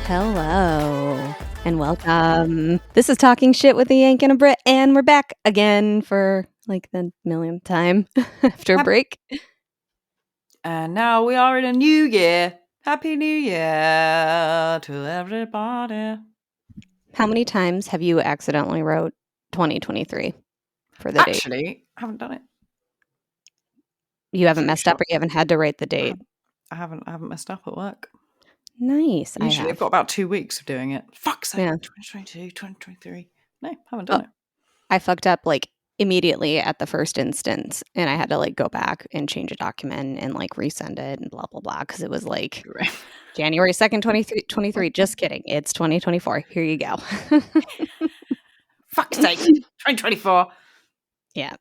Hello and welcome. This is Talking Shit with a Yank and a Brit, and we're back again for like the millionth time after a break. And now we are in a new year. Happy New Year to everybody. How many times have you accidentally wrote 2023 for the date? Actually, I haven't done it. You haven't messed up, or you haven't had to write the date? I haven't messed up at work. Nice. Usually I've got about 2 weeks of doing it. Fuck's sake, Yeah. 2022, 2023. No, haven't done it. I fucked up like immediately at the first instance, and I had to like go back and change a document and like resend it and blah blah blah, because it was like January 2nd, 2023. Just kidding. It's 2024. Here you go. Fuck's sake, 2024. Yeah.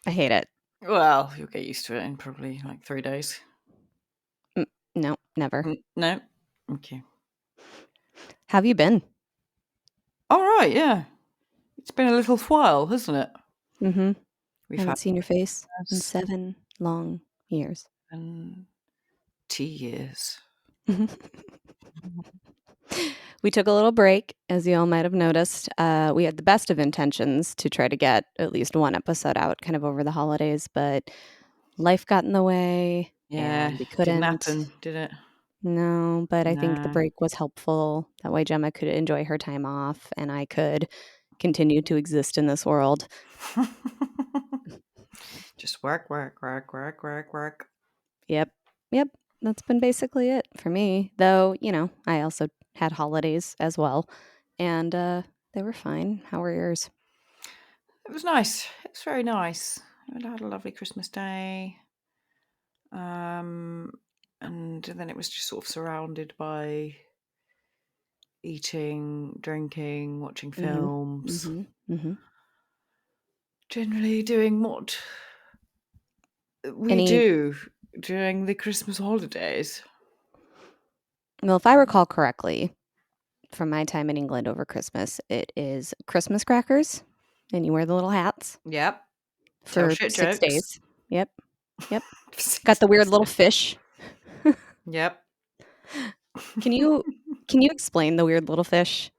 I hate it. Well, you'll get used to it in probably like 3 days. No, never. No? Okay. How have you been? All right, yeah. It's been a little while, hasn't it? Mm-hmm. I haven't seen your face in 7 long years. 2 years. We took a little break, as you all might have noticed. We had the best of intentions to try to get at least one episode out kind of over the holidays, but life got in the way. Yeah, and we couldn't. Didn't happen, did it? No, but I think the break was helpful. That way Gemma could enjoy her time off, and I could continue to exist in this world. Just work. Yep. That's been basically it for me. Though, I also had holidays as well, and they were fine. How were yours? It was nice. It was very nice. I had a lovely Christmas day. And then it was just sort of surrounded by eating, drinking, watching films. Mm-hmm. Generally doing what we do during the Christmas holidays. Well, if I recall correctly, from my time in England over Christmas, it is Christmas crackers, and you wear the little hats. Yep. For Tell shit 6 jokes. days. Yep. Got the weird little fish. Yep. Can you explain the weird little fish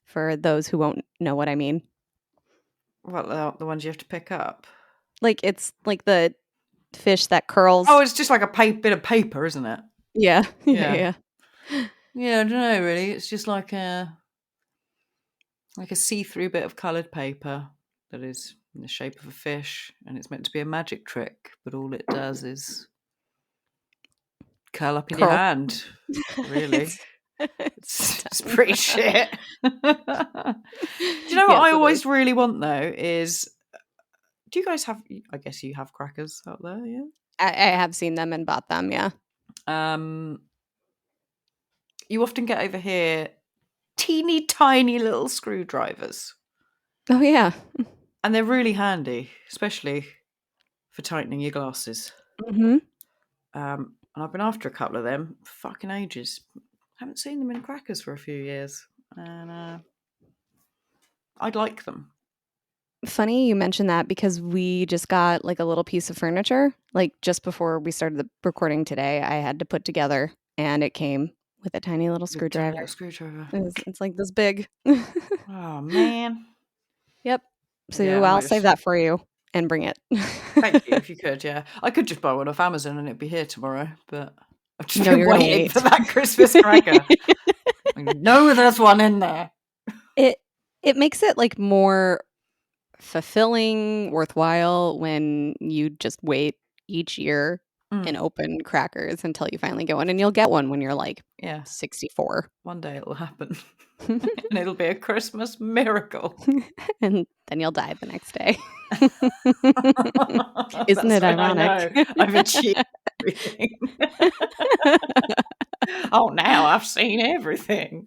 for those who won't know what I mean? What, the ones you have to pick up? Like, it's like the fish that curls. Oh, it's just like a bit of paper, isn't it? Yeah. Yeah, I don't know, really. It's just like a see-through bit of coloured paper that is in the shape of a fish, and it's meant to be a magic trick, but all it does is curl up in your hand, really. It's pretty shit. Do you know what I always really want, though, is... Do you guys have... I guess you have crackers out there, yeah? I have seen them and bought them, yeah. You often get over here teeny tiny little screwdrivers. Oh, yeah. And they're really handy, especially for tightening your glasses. Mm-hmm. And I've been after a couple of them for fucking ages. Haven't seen them in crackers for a few years. And I'd like them. Funny you mentioned that, because we just got like a little piece of furniture. Like just before we started the recording today, I had to put together, and it came with a tiny little screwdriver. It's like this big. Oh, man. Yep. So yeah, I'll save that for you and bring it. Thank you, if you could, yeah. I could just buy one off Amazon and it'd be here tomorrow, but I've just been waiting for that Christmas cracker. I know there's one in there. It makes it like more fulfilling, worthwhile when you just wait each year and open crackers until you finally get one, and you'll get one when you're like 64. One day it'll happen. And it'll be a Christmas miracle. And then you'll die the next day. Isn't it ironic? I've achieved everything. Oh, now I've seen everything.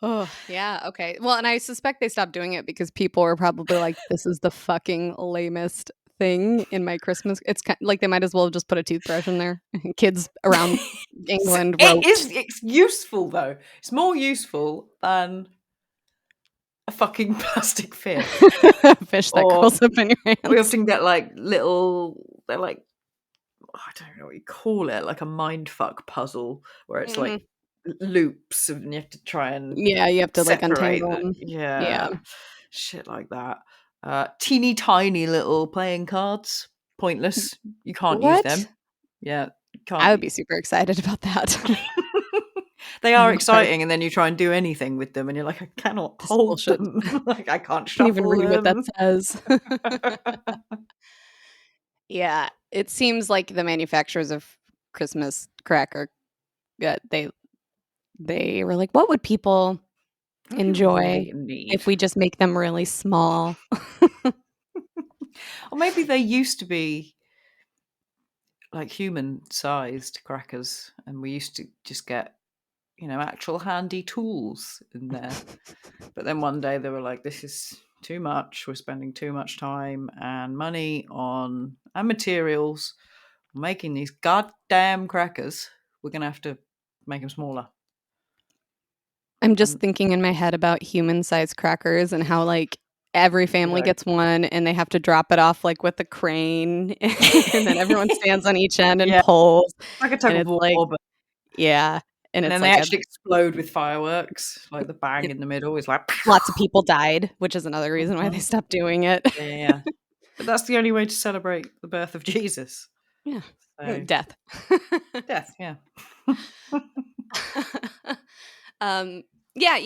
Oh, yeah. Okay. Well, and I suspect they stopped doing it because people were probably like, this is the fucking lamest thing in my Christmas. It's kind of like they might as well have just put a toothbrush in there. Kids around England wrote. It's useful, though. It's more useful than a fucking plastic fish. Fish that curls up in your hand. We often get like little, they're like I don't know what you call it, like a mindfuck puzzle where it's like loops and you have to try and Yeah, you have to like separate untangle the them. Yeah. shit like that. Teeny tiny little playing cards, pointless. You can't use them. What? Yeah, you I can't. would be super excited about that. They Oh are my god, exciting, and then you try and do anything with them, and you're like, I cannot this is hold bullshit. them. Like I can't Can't even shuffle read what that them. says. Yeah, it seems like the manufacturers of Christmas cracker, they were like, "What would people What do people enjoy really need? if we just make them really small?" Or maybe they used to be like human-sized crackers, and we used to just get, actual handy tools in there. But then one day they were like, this is too much. We're spending too much time and money and materials making these goddamn crackers. We're going to have to make them smaller. I'm just And thinking in my head about human-sized crackers and how, like, every family gets one and they have to drop it off, like, with a crane, and then everyone stands on each end and yeah, pulls, like a tug and of it's war. like yeah, and And it's then they like a actually explode with fireworks. Like the bang it in the middle is like. lots of people died, which is another reason why they Mhm. stopped doing it. Yeah. But that's the only way to celebrate the birth of Jesus. Yeah. So, Death. death, yeah. Um, yeah,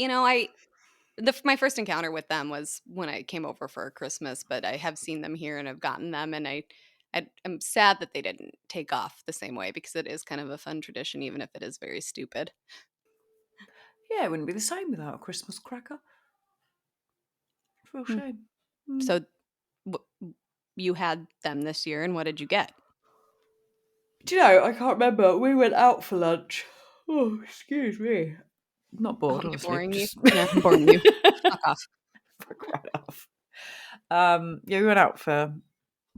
my first encounter with them was when I came over for Christmas, but I have seen them here and have gotten them, and I'm sad that they didn't take off the same way because it is kind of a fun tradition, even if it is very stupid. Yeah, it wouldn't be the same without a Christmas cracker. It's a real Hmm. shame. Mm. So you had them this year, and what did you get? Do you know, I can't remember. We went out for lunch. Oh, excuse me. Not Oh, bored, am I honestly. boring you? Just No, I'm boring you. Fuck off. fuck right off. Yeah, we went out for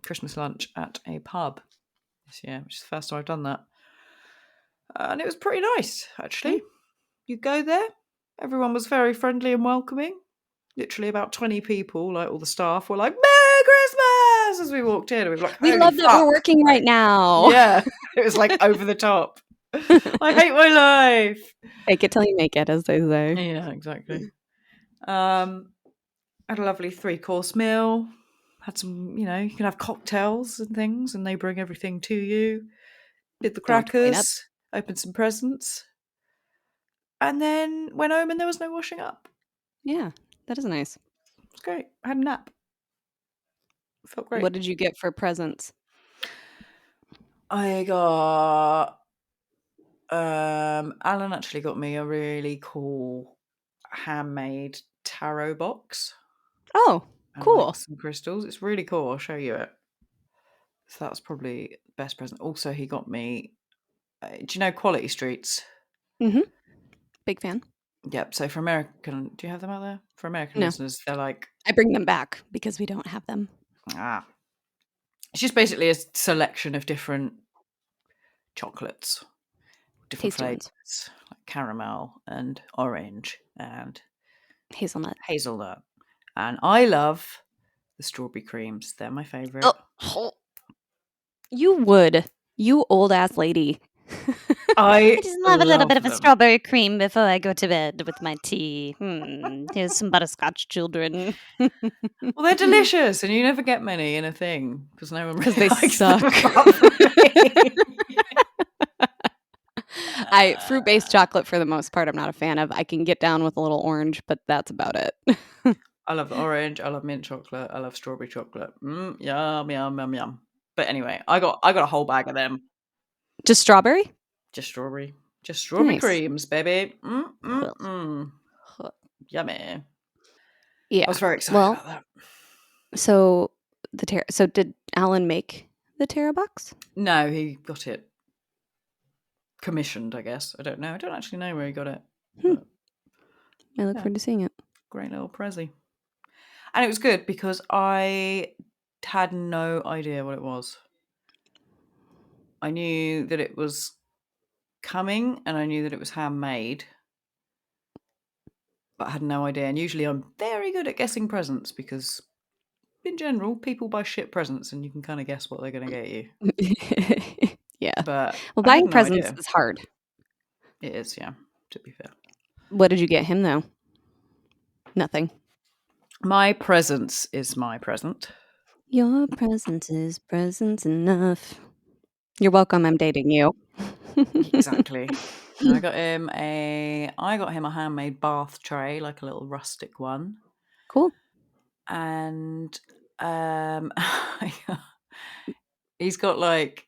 Christmas lunch at a pub this year, which is the first time I've done that. And it was pretty nice, actually. Hmm? You go there, everyone was very friendly and welcoming. Literally about 20 people, like all the staff were like, Merry Christmas! As we walked in, and we were like, We holy love that we're fuck. working right Like, now. yeah, it was like over the top. I hate my life. Fake it till you make it, as they say. Yeah, exactly. Had a lovely 3-course meal. Had some, you can have cocktails and things, and they bring everything to you. Did the Don't have to clean up. crackers, opened some presents, and then went home and there was no washing up. Yeah, that is nice. It was great. I had a nap. Felt great. What did you get for presents? I got Alan actually got me a really cool handmade tarot box Oh, and like cool. some crystals. It's really cool. I'll show you it. So that was probably the best present. Also, he got me. Do you know Quality Streets? Mm-hmm. Big fan. Yep. So for American, do you have them out there? For American No, listeners, they're like I bring them back because we don't have them. It's just basically a selection of different chocolates, different Tasty ones. flavors, like caramel and orange and Hazelnut. hazelnut. And I love the strawberry creams. They're my favorite. Oh, you would. You old ass lady. I I just love a little bit of a them. strawberry cream before I go to bed with my tea. Here's some butterscotch, children. Well, they're delicious, and you never get many in a thing because no one really They likes suck. them apart from me. Fruit-based chocolate for the most part I'm not a fan of. I can get down with a little orange, but that's about it. I love the orange. I love mint chocolate. I love strawberry chocolate. Yum, yum, yum, yum. But anyway, I got a whole bag of them. Just strawberry? Just strawberry Nice. creams, baby. Yummy. Yeah. I was very excited about that. So so did Alan make the Terra box? No, he got it commissioned, I guess. I don't know. I don't actually know where he got it. But I look forward to seeing it. great little prezzy. And it was good because I had no idea what it was. I knew that it was coming and I knew that it was handmade, but I had no idea. And usually I'm very good at guessing presents because in general, people buy shit presents and you can kind of guess what they're going to get you. But Well, I have buying no presents idea. is hard. It is, yeah, to be fair. What did you get him, though? Nothing. My presence is my present. Your presence is presence enough. You're welcome. I'm dating you. Exactly. And I got him a handmade bath tray, like a little rustic one. Cool. And he's got like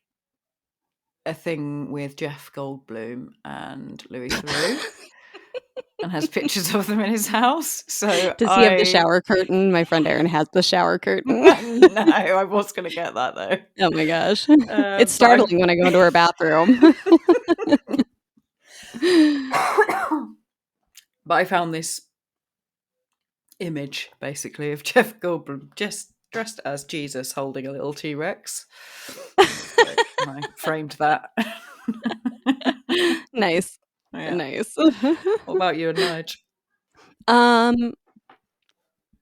a thing with Jeff Goldblum and Louis Theroux and has pictures of them in his house. So Does he have the shower curtain? My friend Erin has the shower curtain. No, I was going to get that though. Oh my gosh. It's But startling when I go into her bathroom. But I found this image basically of Jeff Goldblum just dressed as Jesus holding a little T-Rex. So I framed that. Nice. Yeah. Nice. What about you and Nige?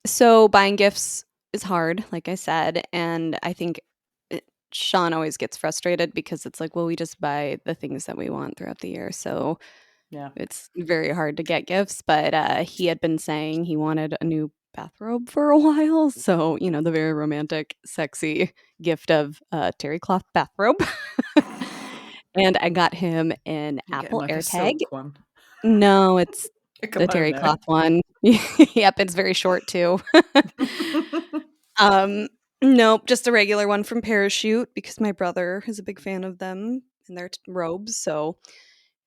So buying gifts is hard, like I said, and I think Sean always gets frustrated because it's like, well, we just buy the things that we want throughout the year. So Yeah. it's very hard to get gifts, but he had been saying he wanted a new bathrobe for a while. So, the very romantic, sexy gift of a terry cloth bathrobe. And I got him an You get him Apple like a AirTag. silk one. No, it's A the terry kimono. cloth one. Yep, it's very short too. Nope, just a regular one from Parachute because my brother is a big fan of them and their robes. So,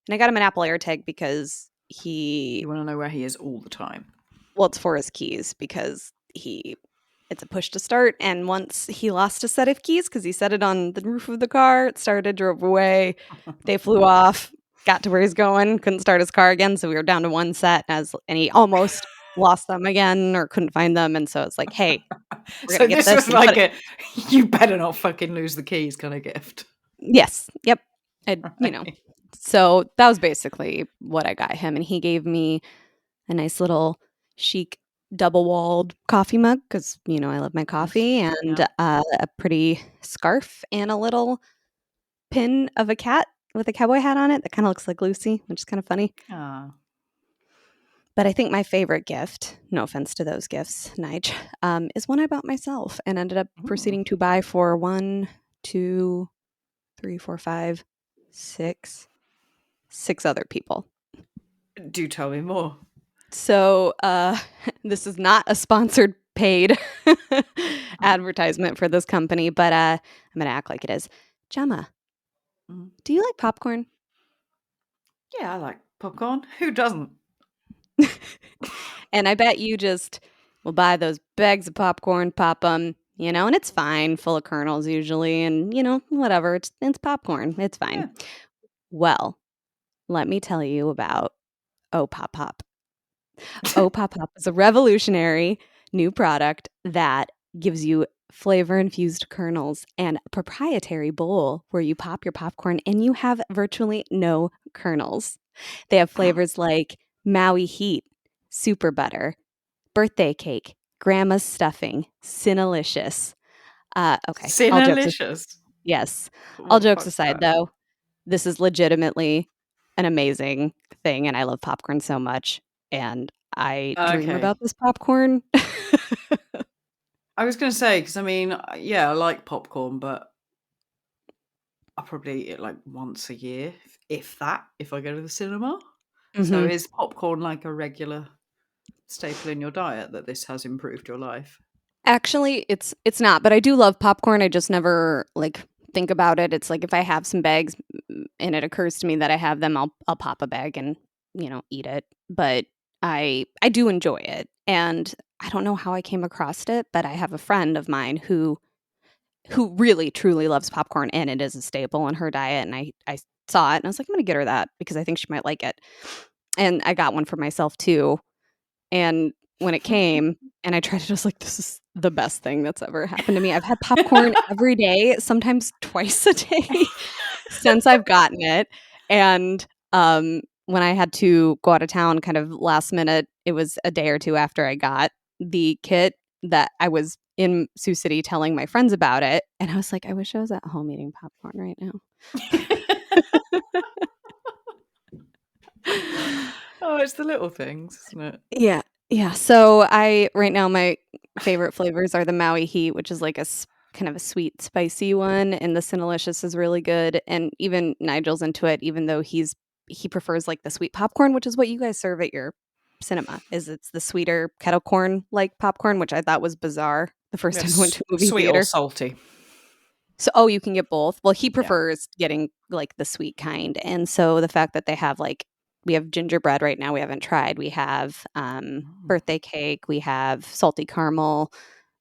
and I got him an Apple AirTag because You want to know where he is all the time. well, it's for his keys because it's a push to start. And once he lost a set of keys because he set it on the roof of the car, it started, drove away. They flew off, got to where he's going, couldn't start his car again. So we were down to one set and he almost lost them again or couldn't find them. And so it's like, hey, we're So going to get this this. was like a you better not fucking lose the keys kind of gift. Yes. Yep. Right. So that was basically what I got him. And he gave me a nice little chic double-walled coffee mug because, I love my coffee and Yeah. a pretty scarf and a little pin of a cat with a cowboy hat on it that kind of looks like Lucy, which is kind of funny. But I think my favorite gift, no offense to those gifts, Nige, is one I bought myself and ended up proceeding to buy for 1, 2, 3, 4, 5, 6 other people. Do tell me more. So this is not a sponsored paid advertisement for this company, but I'm going to act like it is. Gemma, do you like popcorn? Yeah, I like popcorn. Who doesn't? And I bet you just will buy those bags of popcorn, pop them, and it's fine, full of kernels usually, and, whatever. It's popcorn. It's fine. Yeah. Well, let me tell you about Opopop. Opopop is a revolutionary new product that gives you flavor-infused kernels and a proprietary bowl where you pop your popcorn and you have virtually no kernels. They have flavors like Maui Heat, Super Butter, Birthday Cake, Grandma's Stuffing, Cinnalicious. Okay, all jokes Cinnalicious. yes. What All the jokes fuck's aside, that? though, this is legitimately an amazing thing, and I love popcorn so much, and I dream Okay. about this popcorn. I was going to say, because I like popcorn, but I probably eat it like once a year, if that, if I go to the cinema. So Mhm. is popcorn like a regular staple in your diet that this has improved your life? Actually, it's not, but I do love popcorn. I just never think about it. It's like if I have some bags and it occurs to me that I have them, I'll pop a bag and eat it. But I do enjoy it, and I don't know how I came across it, but I have a friend of mine who really truly loves popcorn, and it is a staple in her diet. And I saw it and I was like, I'm gonna get her that because I think she might like it. And I got one for myself too. And when it came and I tried it, I was like, this is the best thing that's ever happened to me. I've had popcorn every day, sometimes twice a day since I've gotten it. And when I had to go out of town kind of last minute, it was a day or two after I got the kit that I was in Sioux City telling my friends about it. And I was like, I wish I was at home eating popcorn right now. Oh, it's the little things, isn't it? Yeah. Yeah. So right now my favorite flavors are the Maui Heat, which is like kind of a sweet, spicy one, and the Cinnalicious is really good. And even Nigel's into it, even though he prefers like the sweet popcorn, which is what you guys serve at your cinema. It's the sweeter kettle corn like popcorn, which I thought was bizarre the first time I went to a movie Sweet or theater. salty? So, you can get both. Well, he Yeah. prefers getting like the sweet kind. And so the fact that they have we have gingerbread right now we haven't tried. We have birthday cake, we have salty caramel,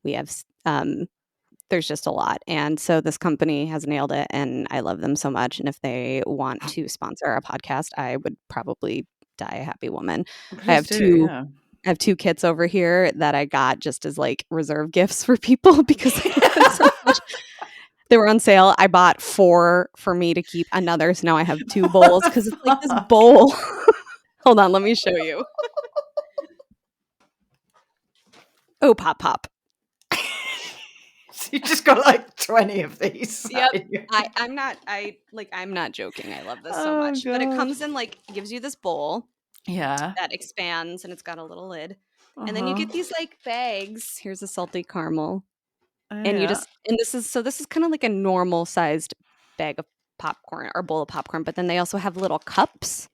we have there's just a lot. And so this company has nailed it and I love them so much. And if they want to sponsor our podcast, I would probably die a happy woman. Please do, yeah. I have 2 kits over here that I got just as like reserve gifts for people because I love them so much. They were on sale. I bought 4 for me to keep another, so now I have 2 bowls because it's like this bowl. Hold on, let me show you. Opopop. So you just got like 20 of these. Yep. I'm not joking. I love this so much. But it God. comes in gives you this bowl Yeah. that expands and it's got a little lid. And then you get these like bags. Here's a salty caramel. And you just this is kind of like a normal sized bag of popcorn or bowl of popcorn, but then they also have little cups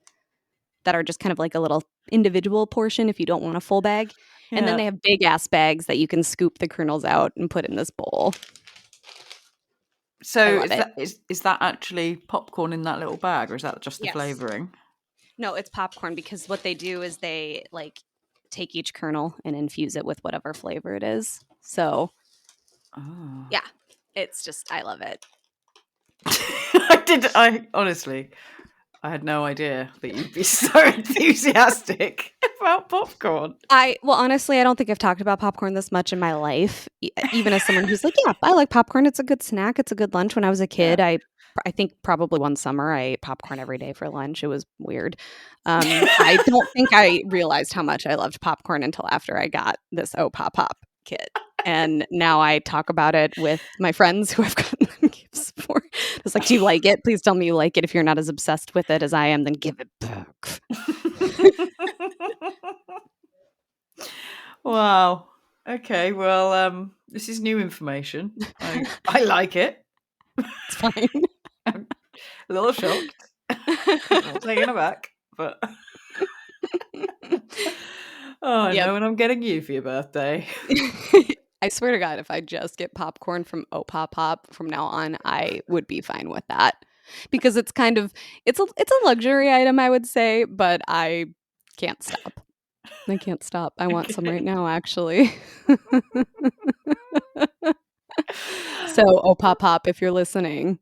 that are just kind of like a little individual portion if you don't want a full bag. And then they have big ass bags that you can scoop the kernels out and put in this bowl. So is that actually popcorn in that little bag, or is that just the flavoring? No, it's popcorn because what they do is they like take each kernel and infuse it with whatever flavor it is. So yeah, it's just I love it. I honestly, I had no idea that you'd be so enthusiastic about popcorn. Honestly, I don't think I've talked about popcorn this much in my life. Even as someone who's like, yeah, I like popcorn. It's a good snack. It's a good lunch. When I was a kid, I think probably one summer I ate popcorn every day for lunch. It was weird. I don't think I realized how much I loved popcorn until after I got this Opopop kit. And now I talk about it with my friends who I've gotten them gifts for. It's like, do you like it? Please tell me you like it. If you're not as obsessed with it as I am, then give it back. Wow. Okay. Well, this is new information. I like it. It's fine. I'm a little shocked. I'm taken aback, but I know when I'm getting you for your birthday. I swear to God, if I just get popcorn from Opopop from now on, I would be fine with that because it's kind of it's a luxury item, I would say, but I can't stop. I can't stop. I want some right now, actually. So Opopop, if you're listening,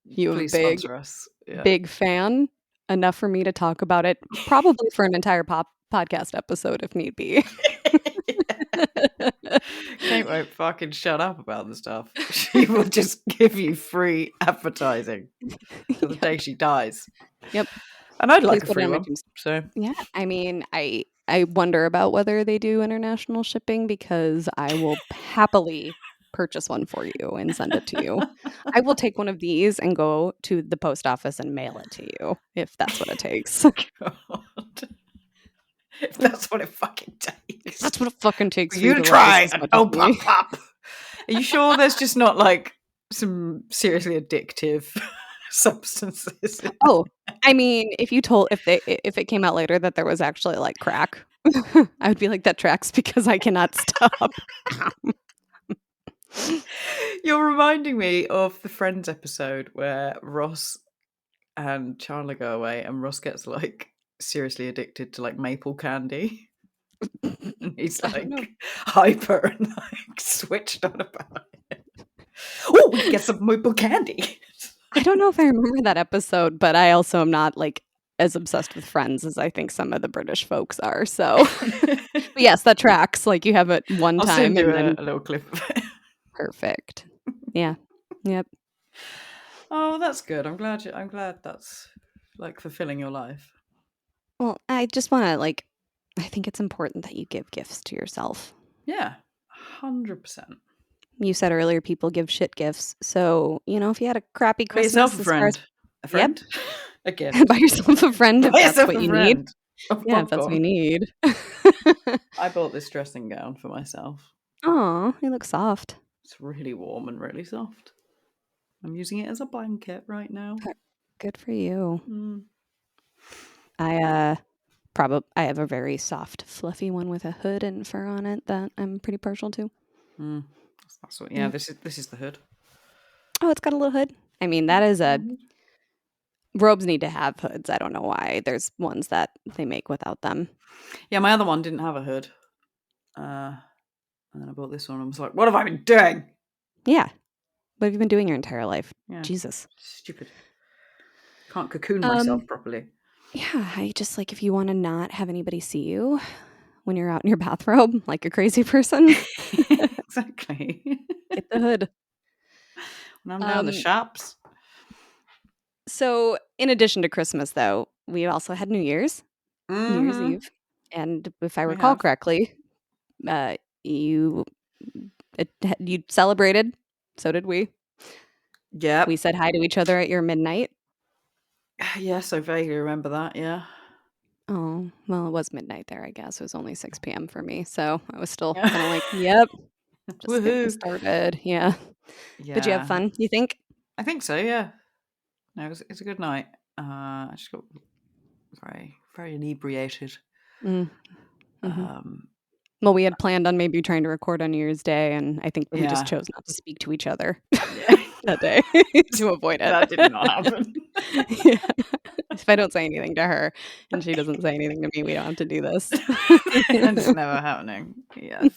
you have Please a big, sponsor us. Yeah. big fan. Enough for me to talk about it, probably for an entire podcast episode if need be. Kate won't fucking shut up about the stuff. She will just give you free advertising till the day she dies. Yep. And I'd like Please a put it free on my one. tombstone. So Yeah, I mean, I wonder about whether they do international shipping because I will happily purchase one for you and send it to you. I will take one of these and go to the post office and mail it to you if that's what it takes. God. If that's what it fucking takes. That's what it fucking takes for you to try love this as an much as me. Opopop. Are you sure there's just not like some seriously addictive substances? Oh, I mean, if it came out later that there was actually like crack, I would be like, that tracks because I cannot stop. You're reminding me of the Friends episode where Ross and Chandler go away and Ross gets like seriously addicted to like maple candy. And he's like hyper and like switched on about it. Oh, we can get some maple candy. I don't know if I remember that episode, but I also am not like as obsessed with Friends as I think some of the British folks are. So, but yes, that tracks. Like you have it one I'll time send you and then a little clip of it. perfect. Yeah. Yep. Oh, that's good. I'm glad that's like fulfilling your life. Well, I just want to I think it's important that you give gifts to yourself. Yeah, 100%. you said earlier people give shit gifts. So, if you had a crappy Buy yourself Christmas a as far as friend. A friend? A Yep, gift. buy yourself a friend if Buy that's yourself what a you need. friend. Of Yeah, if that's what you popcorn. need. I bought this dressing gown for myself. Aw, you look soft. It's really warm and really soft. I'm using it as a blanket right now. Good for you. Mm. I have a very soft, fluffy one with a hood and fur on it that I'm pretty partial to. Mm. That's what. Yeah, this is the hood. Oh, it's got a little hood. I mean, that is robes need to have hoods. I don't know why. There's ones that they make without them. Yeah, my other one didn't have a hood. And then I bought this one and was like, what have I been doing? Yeah. What have you been doing your entire life? Yeah. Jesus. Stupid. Can't cocoon myself properly. Yeah, I just if you want to not have anybody see you when you're out in your bathrobe like a crazy person. Exactly. Get the hood. When I'm down the shops. So, in addition to Christmas, though, we also had New Year's Eve, and if I recall correctly, you you celebrated. So did we. Yep. We said hi to each other at your midnight. Yes, I vaguely remember that. Yeah. Oh, well, it was midnight there, I guess. It was only 6 p.m. for me, so I was still kind of yep, just getting Woohoo. started. Yeah. Did you have Yeah. fun, you think? I think so. Yeah. No, it's a good night. I just got very, very inebriated. Well, we had planned on maybe trying to record on New Year's Day, and I think we just Yeah. chose not to speak to each other Yeah. that day to avoid it. That did not happen. Yeah. If I don't say anything to her and she doesn't say anything to me, we don't have to do this. It's never happening. Yes.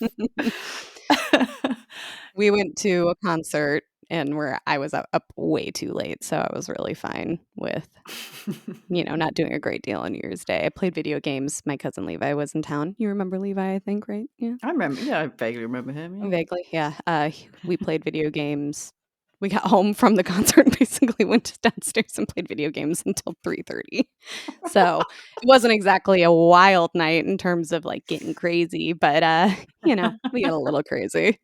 We went to a concert and I was up way too late, so I was really fine with, not doing a great deal on New Year's Day. I played video games. My cousin Levi was in town. You remember Levi, I think, right? Yeah. I remember. Yeah, I vaguely remember him. Yeah. Vaguely, yeah. We played video games. We got home from the concert and basically went downstairs and played video games until 3:30. So it wasn't exactly a wild night in terms of getting crazy, but we got a little crazy.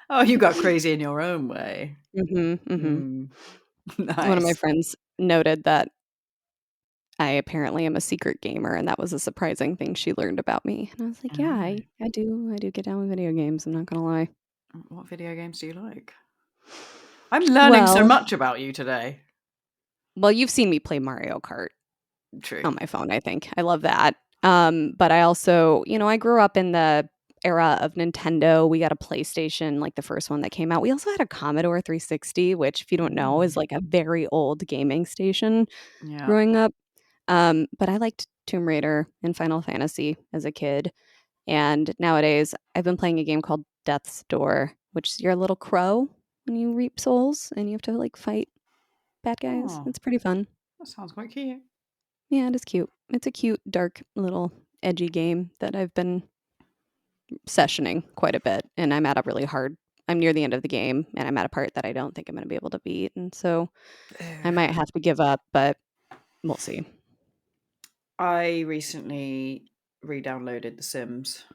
Oh, you got crazy in your own way. Nice. One of my Nice. friends noted that I apparently am a secret gamer, and that was a surprising thing she learned about me. And I was like, yeah, I do get down with video games. I'm not gonna lie. What video games do you like? I'm learning so much about you today. Well, you've seen me play Mario Kart. True. On my phone, I think. I love that. But I also, I grew up in the era of Nintendo. We got a PlayStation, the first one that came out. We also had a Commodore 360, which, if you don't know, is a very old gaming station growing up. But I liked Tomb Raider and Final Fantasy as a kid. And nowadays, I've been playing a game called Death's Door, which is you're a little crow and you reap souls and you have to fight bad guys. It's pretty fun. That sounds quite cute. Yeah, it is cute. It's a cute, dark, little edgy game that I've been sessioning quite a bit. And I'm near the end of the game and I'm at a part that I don't think I'm going to be able to beat. And so I might have to give up, but we'll see. I recently re-downloaded The Sims.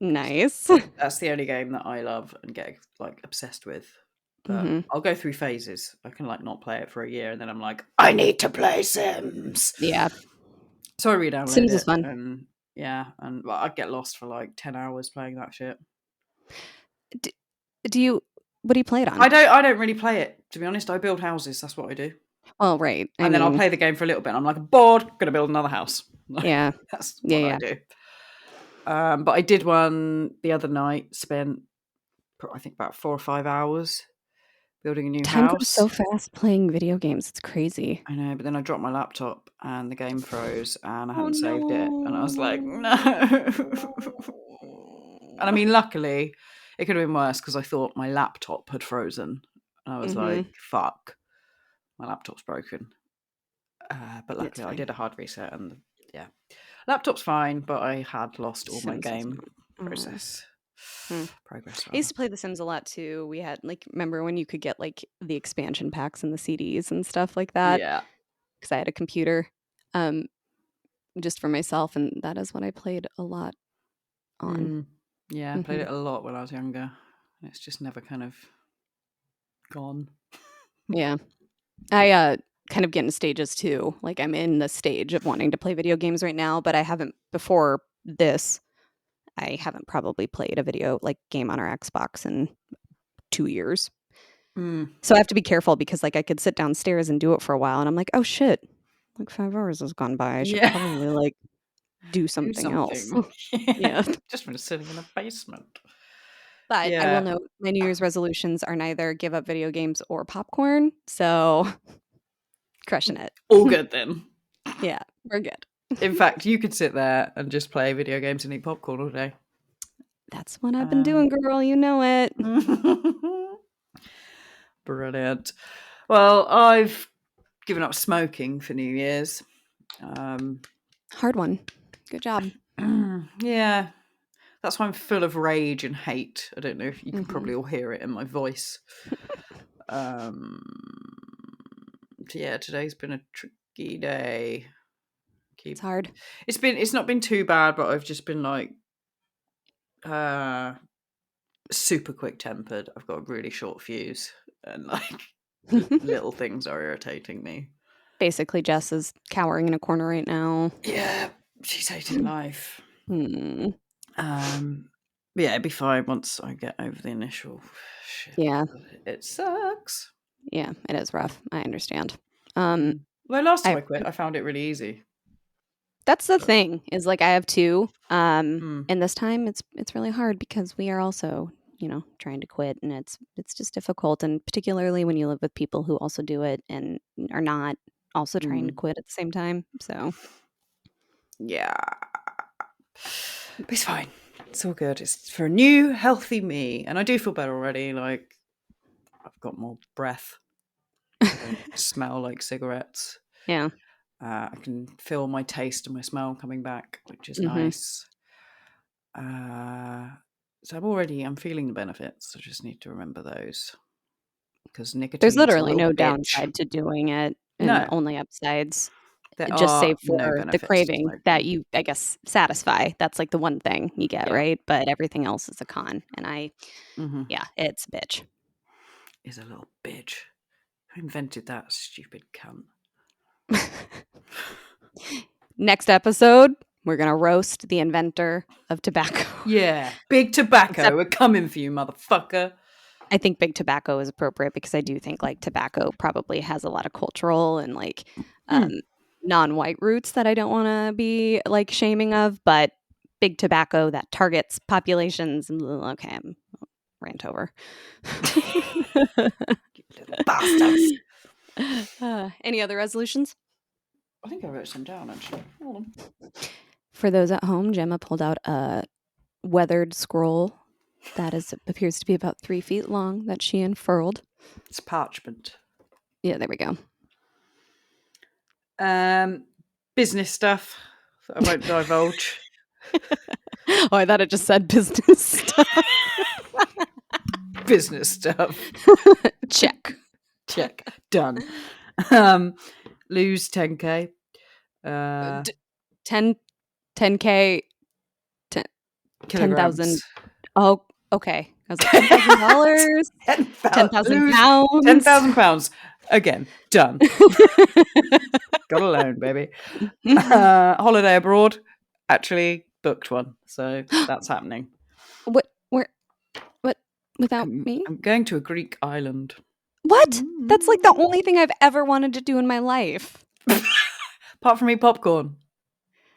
Nice. That's the only game that I love and get obsessed with. But I'll go through phases. I can not play it for a year and then I'm like, I need to play Sims. Yeah. So I re-downloaded Sims it. is fun. And yeah, and I'd get lost for 10 hours playing that shit. What do you play it on? I don't really play it, to be honest. I build houses. That's what I do. Well, right. And then I'll play the game for a little bit. And I'm like, bored, gonna build another house. Yeah. That's what I do. But I did one the other night, spent I think about 4 or 5 hours building a new Time house. goes so fast playing video games. It's crazy. I know, but then I dropped my laptop and the game froze and I hadn't saved it. And I was like, no. And I mean, luckily, it could have been worse because I thought my laptop had frozen. And I was like, fuck, my laptop's broken. But luckily, I did a hard reset and yeah. Laptop's fine, but I had lost all my game progress. I used to play The Sims a lot too. We had remember when you could get the expansion packs and the CDs and stuff like that? Yeah. Because I had a computer just for myself, and that is what I played a lot on. Yeah, I played it a lot when I was younger. And it's just never kind of gone. Yeah. I kind of get in stages too. Like I'm in the stage of wanting to play video games right now, but I haven't before this. I haven't probably played a video like game on our Xbox in 2 years. So I have to be careful because like I could sit downstairs and do it for a while and I'm like, "Oh shit. Like 5 hours has gone by. I should Yeah. probably like do Do something else." something. Yeah. Just been sitting in a basement. But I will Yeah. note my New Year's resolutions are neither give up video games or popcorn. So crushing it. All good then. Yeah, we're good. In fact, you could sit there and just play video games and eat popcorn all day. That's what I've been doing, girl. You know it. Brilliant. Well, I've given up smoking for New Year's. Hard one. Good job. Yeah. That's why I'm full of rage and hate. I don't know if you can probably all hear it in my voice. Yeah, today's been a tricky day. It's hard. It's not been too bad, but I've just been like super quick tempered. I've got a really short fuse and like little things are irritating me. Basically, Jess is cowering in a corner right now. Yeah, she's hating life. Hmm. Yeah, it'd be fine once I get over the initial shit. Yeah. It sucks. Yeah, it is rough. I understand. Well, last time I quit, I found it really easy. That's the thing, is like I have 2. And this time it's really hard because we are also, trying to quit, and it's just difficult, and particularly when you live with people who also do it and are not also trying to quit at the same time. So yeah. But it's fine. It's all good. It's for a new, healthy me. And I do feel better already. Like, I've got more breath. I don't smell like cigarettes. Yeah. I can feel my taste and my smell coming back, which is nice. So I'm feeling the benefits. I just need to remember those. Because nicotine. There's literally no downside to doing it, and only upsides. Just save for the craving that you, I guess, satisfy. That's like the one thing you get, right? But everything else is a con. And it's a bitch. Is a little bitch. Who invented that stupid cunt? Next episode, we're going to roast the inventor of tobacco. Yeah. Big tobacco. We're coming for you, motherfucker. I think big tobacco is appropriate because I do think like tobacco probably has a lot of cultural and like non-white roots that I don't want to be like shaming of, but big tobacco that targets populations. Okay, I'm rant over. You little bastards. Any other resolutions? I think I wrote some down actually. Hold on. For those at home, Gemma pulled out a weathered scroll that appears to be about 3 feet long that she unfurled. It's parchment. Yeah, there we go. Business stuff that I won't divulge. Oh, I thought it just said business stuff. Business stuff. Check. Done. Lose 10k. 10K. 10,000. Oh, okay. I was like, $10,000. 10,000 pounds. 10,000 pounds. Again, done. Got a loan, baby. Holiday abroad. Actually booked one, so that's happening. What? Without me? I'm going to a Greek island. What? That's like the only thing I've ever wanted to do in my life. Apart from eat popcorn.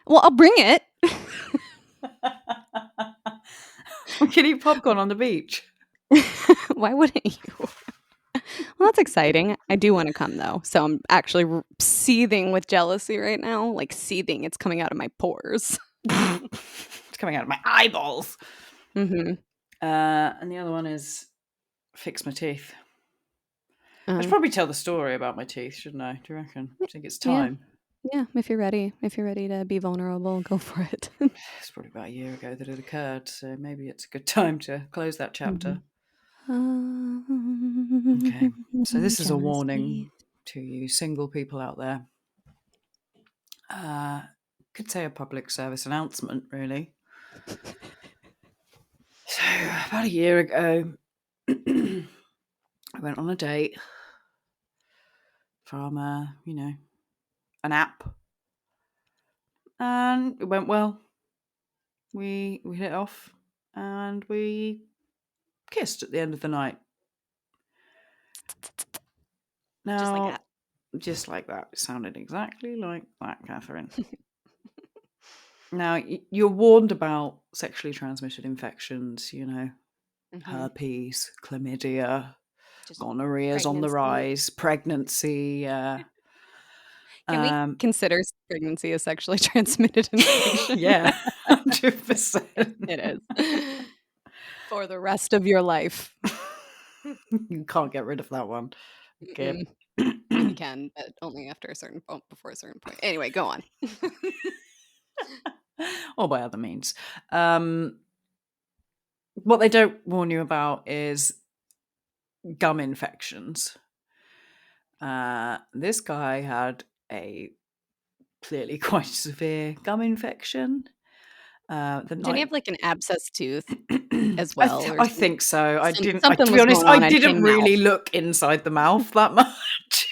Well, I'll bring it. We can eat popcorn on the beach. Why wouldn't you? Well, that's exciting. I do want to come, though. So I'm actually seething with jealousy right now. Like seething. It's coming out of my pores. It's coming out of my eyeballs. Mm-hmm. And the other one is fix my teeth. I should probably tell the story about my teeth, shouldn't I? Do you reckon? I think it's time. Yeah, if you're ready to be vulnerable, go for it. It's probably about a year ago that it occurred, so maybe it's a good time to close that chapter. Okay, so this is a warning to you single people out there. Could say a public service announcement, really. So about a year ago, I went on a date from, an app. And it went well. We hit it off and we kissed at the end of the night. Now, Just like that. Just like that. It sounded exactly like that, Catherine. Now, you're warned about sexually transmitted infections, herpes, chlamydia, gonorrhea's on the rise, pregnancy. Can we consider pregnancy a sexually transmitted infection? Yeah, 100%. It is. For the rest of your life. You can't get rid of that one. Okay. You can, but only after a certain point, before a certain point. Anyway, go on. Or by other means. What they don't warn you about is gum infections. This guy had a clearly quite severe gum infection. Did he have like an abscess tooth as well? I think so. To be something was honest, going on I in didn't his really mouth. look inside the mouth that much.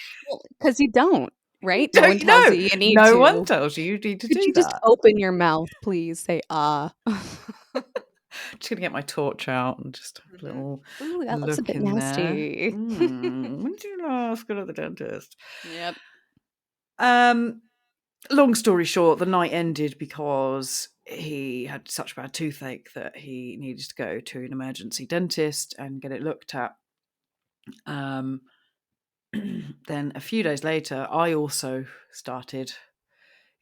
Because you don't, right? No one tells you need to. No one tells you need to do that. Could you just open your mouth, please? Say, ah. Just gonna get my torch out and just have a little Ooh, that looks a look bit in nasty. When did you last go to the dentist? Yep. Long story short, the night ended because he had such bad toothache that he needed to go to an emergency dentist and get it looked at. Then a few days later, I also started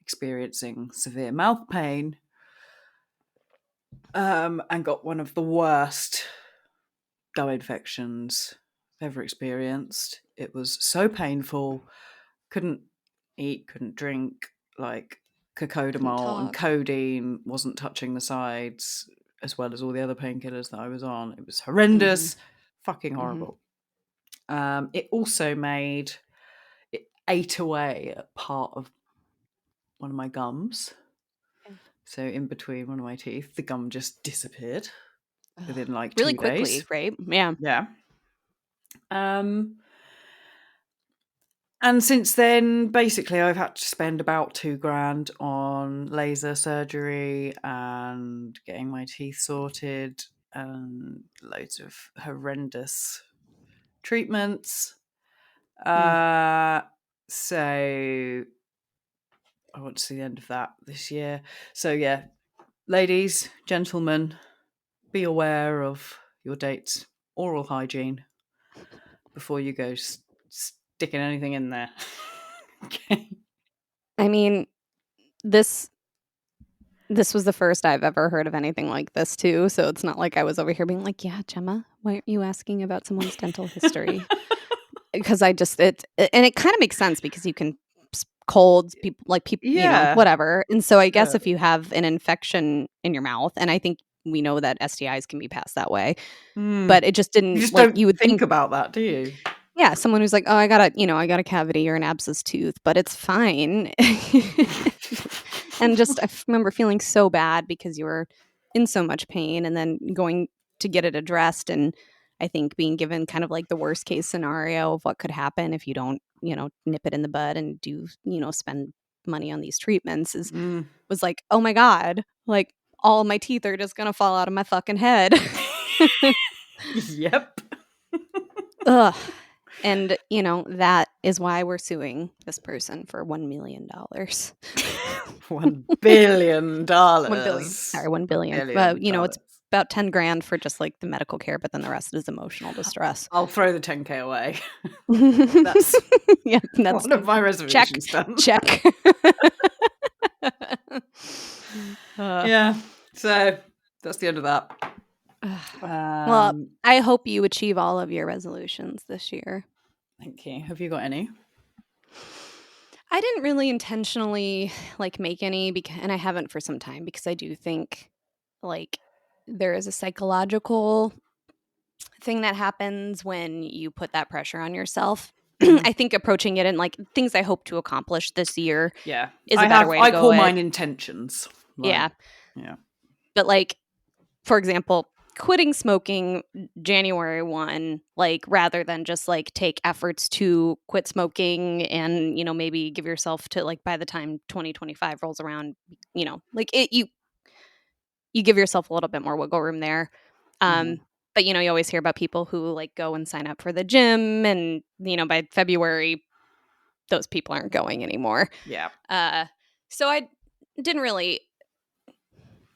experiencing severe mouth pain and got one of the worst gum infections I've ever experienced. It was so painful. Couldn't eat, couldn't drink, like cocodamol and codeine wasn't touching the sides, as well as all the other painkillers that I was on. It was horrendous, fucking horrible. It also it ate away at part of one of my gums. So in between one of my teeth, the gum just disappeared within like 2 really quickly, days. right? Yeah. Yeah. And since then, basically, I've had to spend about $2,000 on laser surgery and getting my teeth sorted and loads of horrendous treatments. So I want to see the end of that this year. So yeah, ladies, gentlemen, be aware of your date's oral hygiene before you go sticking anything in there. Okay. I mean, this was the first I've ever heard of anything like this too. So it's not like I was over here being like, yeah, Gemma, why aren't you asking about someone's dental history? Because and it kind of makes sense because you can colds, people, whatever. And so I guess if you have an infection in your mouth, and I think we know that STIs can be passed that way, but it just didn't. You just like don't you would think about that, do you? Yeah, someone who's like, oh, I got a cavity or an abscess tooth, but it's fine. And just I remember feeling so bad because you were in so much pain, and then going to get it addressed, and I think being given kind of like the worst case scenario of what could happen if you don't, nip it in the bud and do, spend money on these treatments was like, oh my God, like all my teeth are just gonna fall out of my fucking head. Yep. Ugh. And, that is why we're suing this person for $1 million. $1 billion. $1 billion. Sorry, $1 billion. But, it's about $10,000 for just like the medical care, but then the rest is emotional distress. I'll throw the $10,000 away. That's one of my resolutions done. Check. Yeah. So that's the end of that. Well, I hope you achieve all of your resolutions this year. Thank you. Have you got any? I didn't really intentionally make any, and I haven't for some time, because I do think there is a psychological thing that happens when you put that pressure on yourself. I think approaching it and things I hope to accomplish this year is a better way to go. I call mine intentions. Yeah. Yeah. But for example, quitting smoking January 1, like rather than just like take efforts to quit smoking and, you know, maybe give yourself to like by the time 2025 rolls around, you know, like you give yourself a little bit more wiggle room there. But, you know, you always hear about people who like go and sign up for the gym and, you know, by February, those people aren't going anymore. Yeah. So I didn't really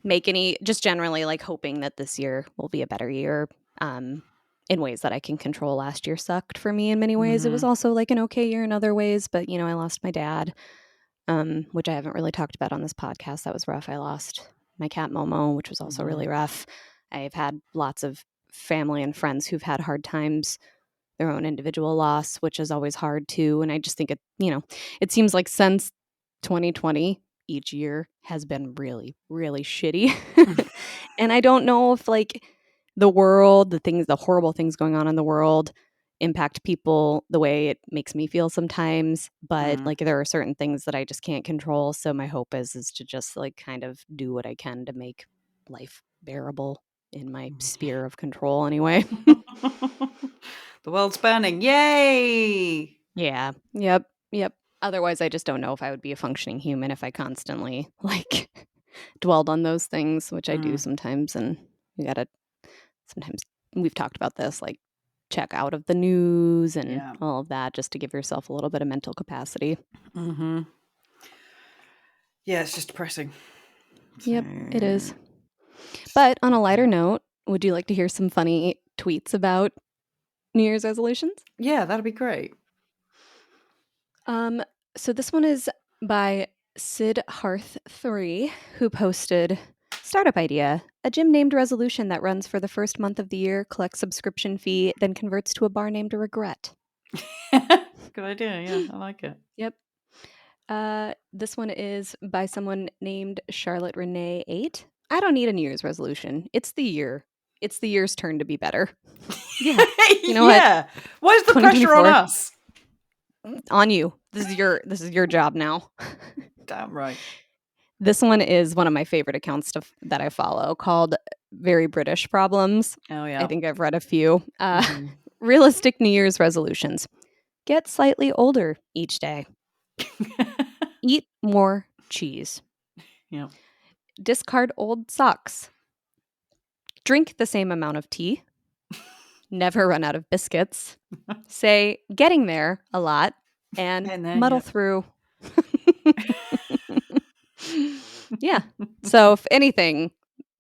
make any, just generally like hoping that this year will be a better year in ways that I can control. Last year sucked for me in many ways. It was also like an okay year in other ways, but, you know, I lost my dad, which I haven't really talked about on this podcast. That was rough. I lost my cat Momo, which was also really rough. I've had lots of family and friends who've had hard times, their own individual loss, which is always hard too. And I just think it, you know, it seems like since 2020, each year has been really, really shitty. And I don't know if like the world, the horrible things going on in the world impact people the way it makes me feel sometimes, but like there are certain things that I just can't control. So my hope is to just like kind of do what I can to make life bearable in my sphere of control anyway. The world's burning. Yay! Yeah. Yep. Otherwise, I just don't know if I would be a functioning human if I constantly like dwelled on those things, which I do sometimes. And you gotta sometimes, we've talked about this, like check out of the news and all of that just to give yourself a little bit of mental capacity. Yeah, it's just depressing. Yep, it is. But on a lighter note, would you like to hear some funny tweets about New Year's resolutions? Yeah, that'd be great. So this one is by Sid Hearth 3, who posted startup idea: a gym named Resolution that runs for the first month of the year, collects subscription fee, then converts to a bar named Regret. Good idea. Yeah, I like it. Yep. This one is by someone named Charlotte Renee 8. I don't need a New Year's resolution. It's the year. It's the year's turn to be better. Yeah. You know what? Where's the pressure on us? On you. This is your job now. Damn right. This one is one of my favorite accounts that I follow, called Very British Problems. Oh yeah. I think I've read a few. Realistic New Year's resolutions: get slightly older each day. Eat more cheese. Yeah. Discard old socks. Drink the same amount of tea. Never run out of biscuits. Say getting there a lot and muddle through. Yeah. So if anything,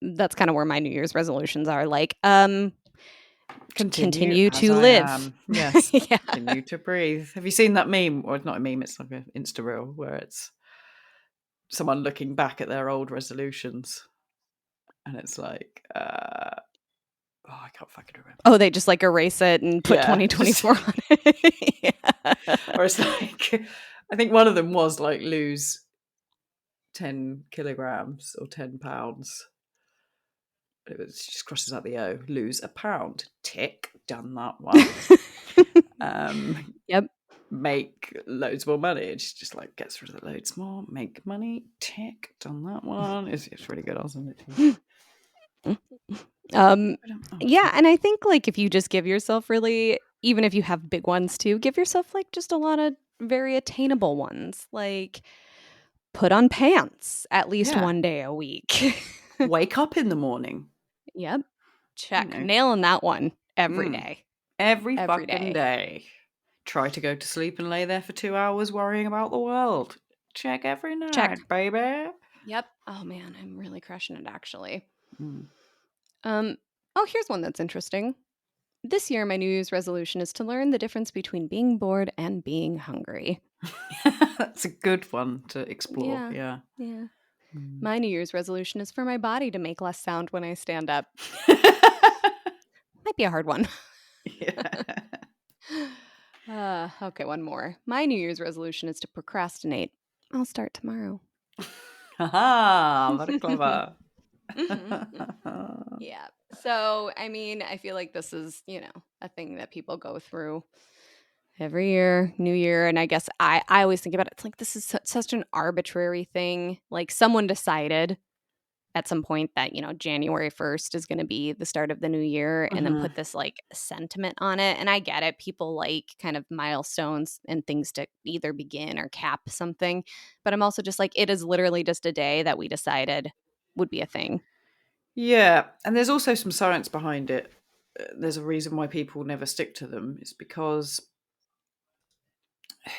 that's kind of where my New Year's resolutions are. Like, continue to live. Yes. Yeah. Continue to breathe. Have you seen that meme? Or it's not a meme, it's like an Insta reel where it's someone looking back at their old resolutions. And it's like, I can't fucking remember. Oh, they just like erase it and put 2024 on it. Yeah. Or it's like, I think one of them was like lose 10 kilograms or 10 pounds. It just crosses out the O. Lose a pound. Tick. Done that one. Yep. Make loads more money. It's just like gets rid of the loads more. Make money. Tick. Done that one. It's really good. I'll send it to you. Yeah, and I think like if you just give yourself really, even if you have big ones too, give yourself like just a lot of very attainable ones. Like put on pants at least one day a week. Wake up in the morning. Yep. Check. Nailing that one every day. Every fucking day. Try to go to sleep and lay there for 2 hours worrying about the world. Check every night, Check. baby. Yep. Oh man, I'm really crushing it actually. Oh, here's one that's interesting. This year, my New Year's resolution is to learn the difference between being bored and being hungry. That's a good one to explore. Yeah. My New Year's resolution is for my body to make less sound when I stand up. Might be a hard one. Okay, one more. My New Year's resolution is to procrastinate. I'll start tomorrow. Haha, very clever. Yeah. So, I mean, I feel like this is, you know, a thing that people go through every year, New Year. And I guess I always think about it. It's like, this is such an arbitrary thing. Like someone decided at some point that, January 1st is going to be the start of the new year, and then put this like sentiment on it. And I get it. People like kind of milestones and things to either begin or cap something. But I'm also just like, it is literally just a day that we decided would be a thing. Yeah. And there's also some science behind it. There's a reason why people never stick to them. It's because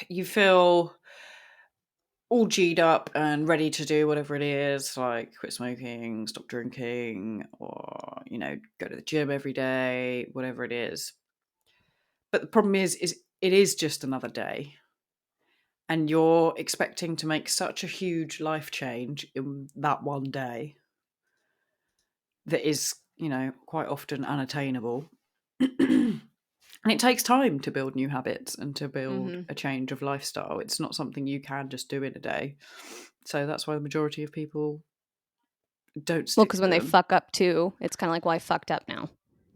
you feel all G'd up and ready to do whatever it is, like quit smoking, stop drinking, or, go to the gym every day, whatever it is. But the problem is it is just another day. And you're expecting to make such a huge life change in that one day that is, quite often unattainable. And it takes time to build new habits and to build a change of lifestyle. It's not something you can just do in a day. So that's why the majority of people don't stick because to when they them. fuck up too, it's kind of like, well, I fucked up now.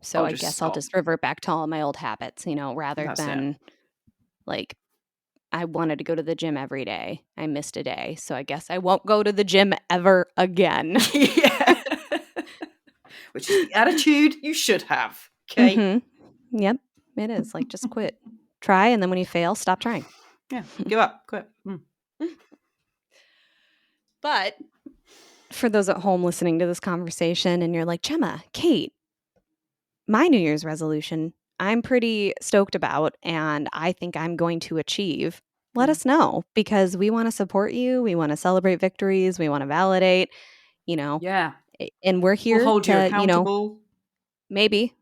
So I guess I'll just revert back to all my old habits, rather than like, I wanted to go to the gym every day. I missed a day. So I guess I won't go to the gym ever again. Yeah. Which is the attitude you should have. Okay. Yep. It is. Like, just quit. Try, and then when you fail, stop trying. Yeah. Give up. Quit. But for those at home listening to this conversation and you're like, Gemma, Kate, my New Year's resolution, I'm pretty stoked about, and I think I'm going to achieve. Let us know, because we want to support you. We want to celebrate victories. We want to validate, Yeah. and we're here We'll hold to, you accountable. Maybe,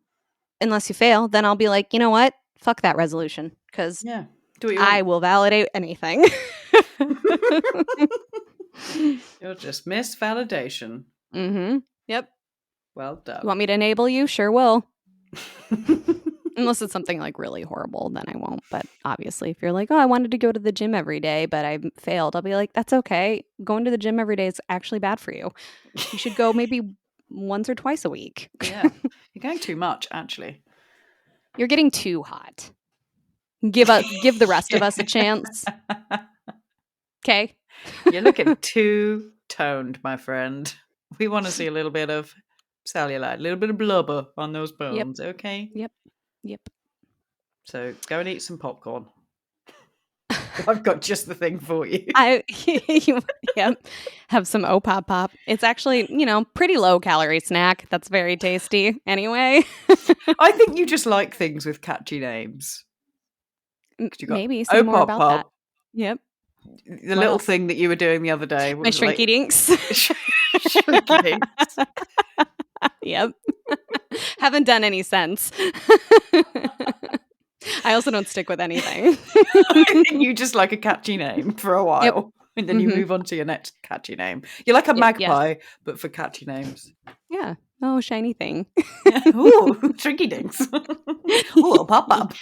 unless you fail, then I'll be like, you know what? Fuck that resolution, because Yeah. Do what you I want. will validate anything. You'll just miss validation. Yep. Well done. You want me to enable you? Sure will. Unless it's something like really horrible, then I won't. But obviously, if you're like, oh, I wanted to go to the gym every day, but I failed, I'll be like, that's okay. Going to the gym every day is actually bad for you. You should go maybe once or twice a week. Yeah. You're going too much, actually. You're getting too hot. Give the rest of us a chance. Okay. You're looking too toned, my friend. We want to see a little bit of cellulite, a little bit of blubber on those bones, okay? Yep. So go and eat some popcorn. I've got just the thing for you. Yep. Have some Opopop. It's actually, pretty low calorie snack. That's very tasty anyway. I think you just like things with catchy names. Maybe say more about that. Yep. The little thing that you were doing the other day. My Shrinky Dinks. Shrinky Dinks. Yep. Haven't done any since. I also don't stick with anything. I think you just like a catchy name for a while. Yep. And then you move on to your next catchy name. You're like a magpie, but for catchy names. Yeah. Oh, shiny thing. Ooh, Shrinky Dinks. Ooh, a pop-up.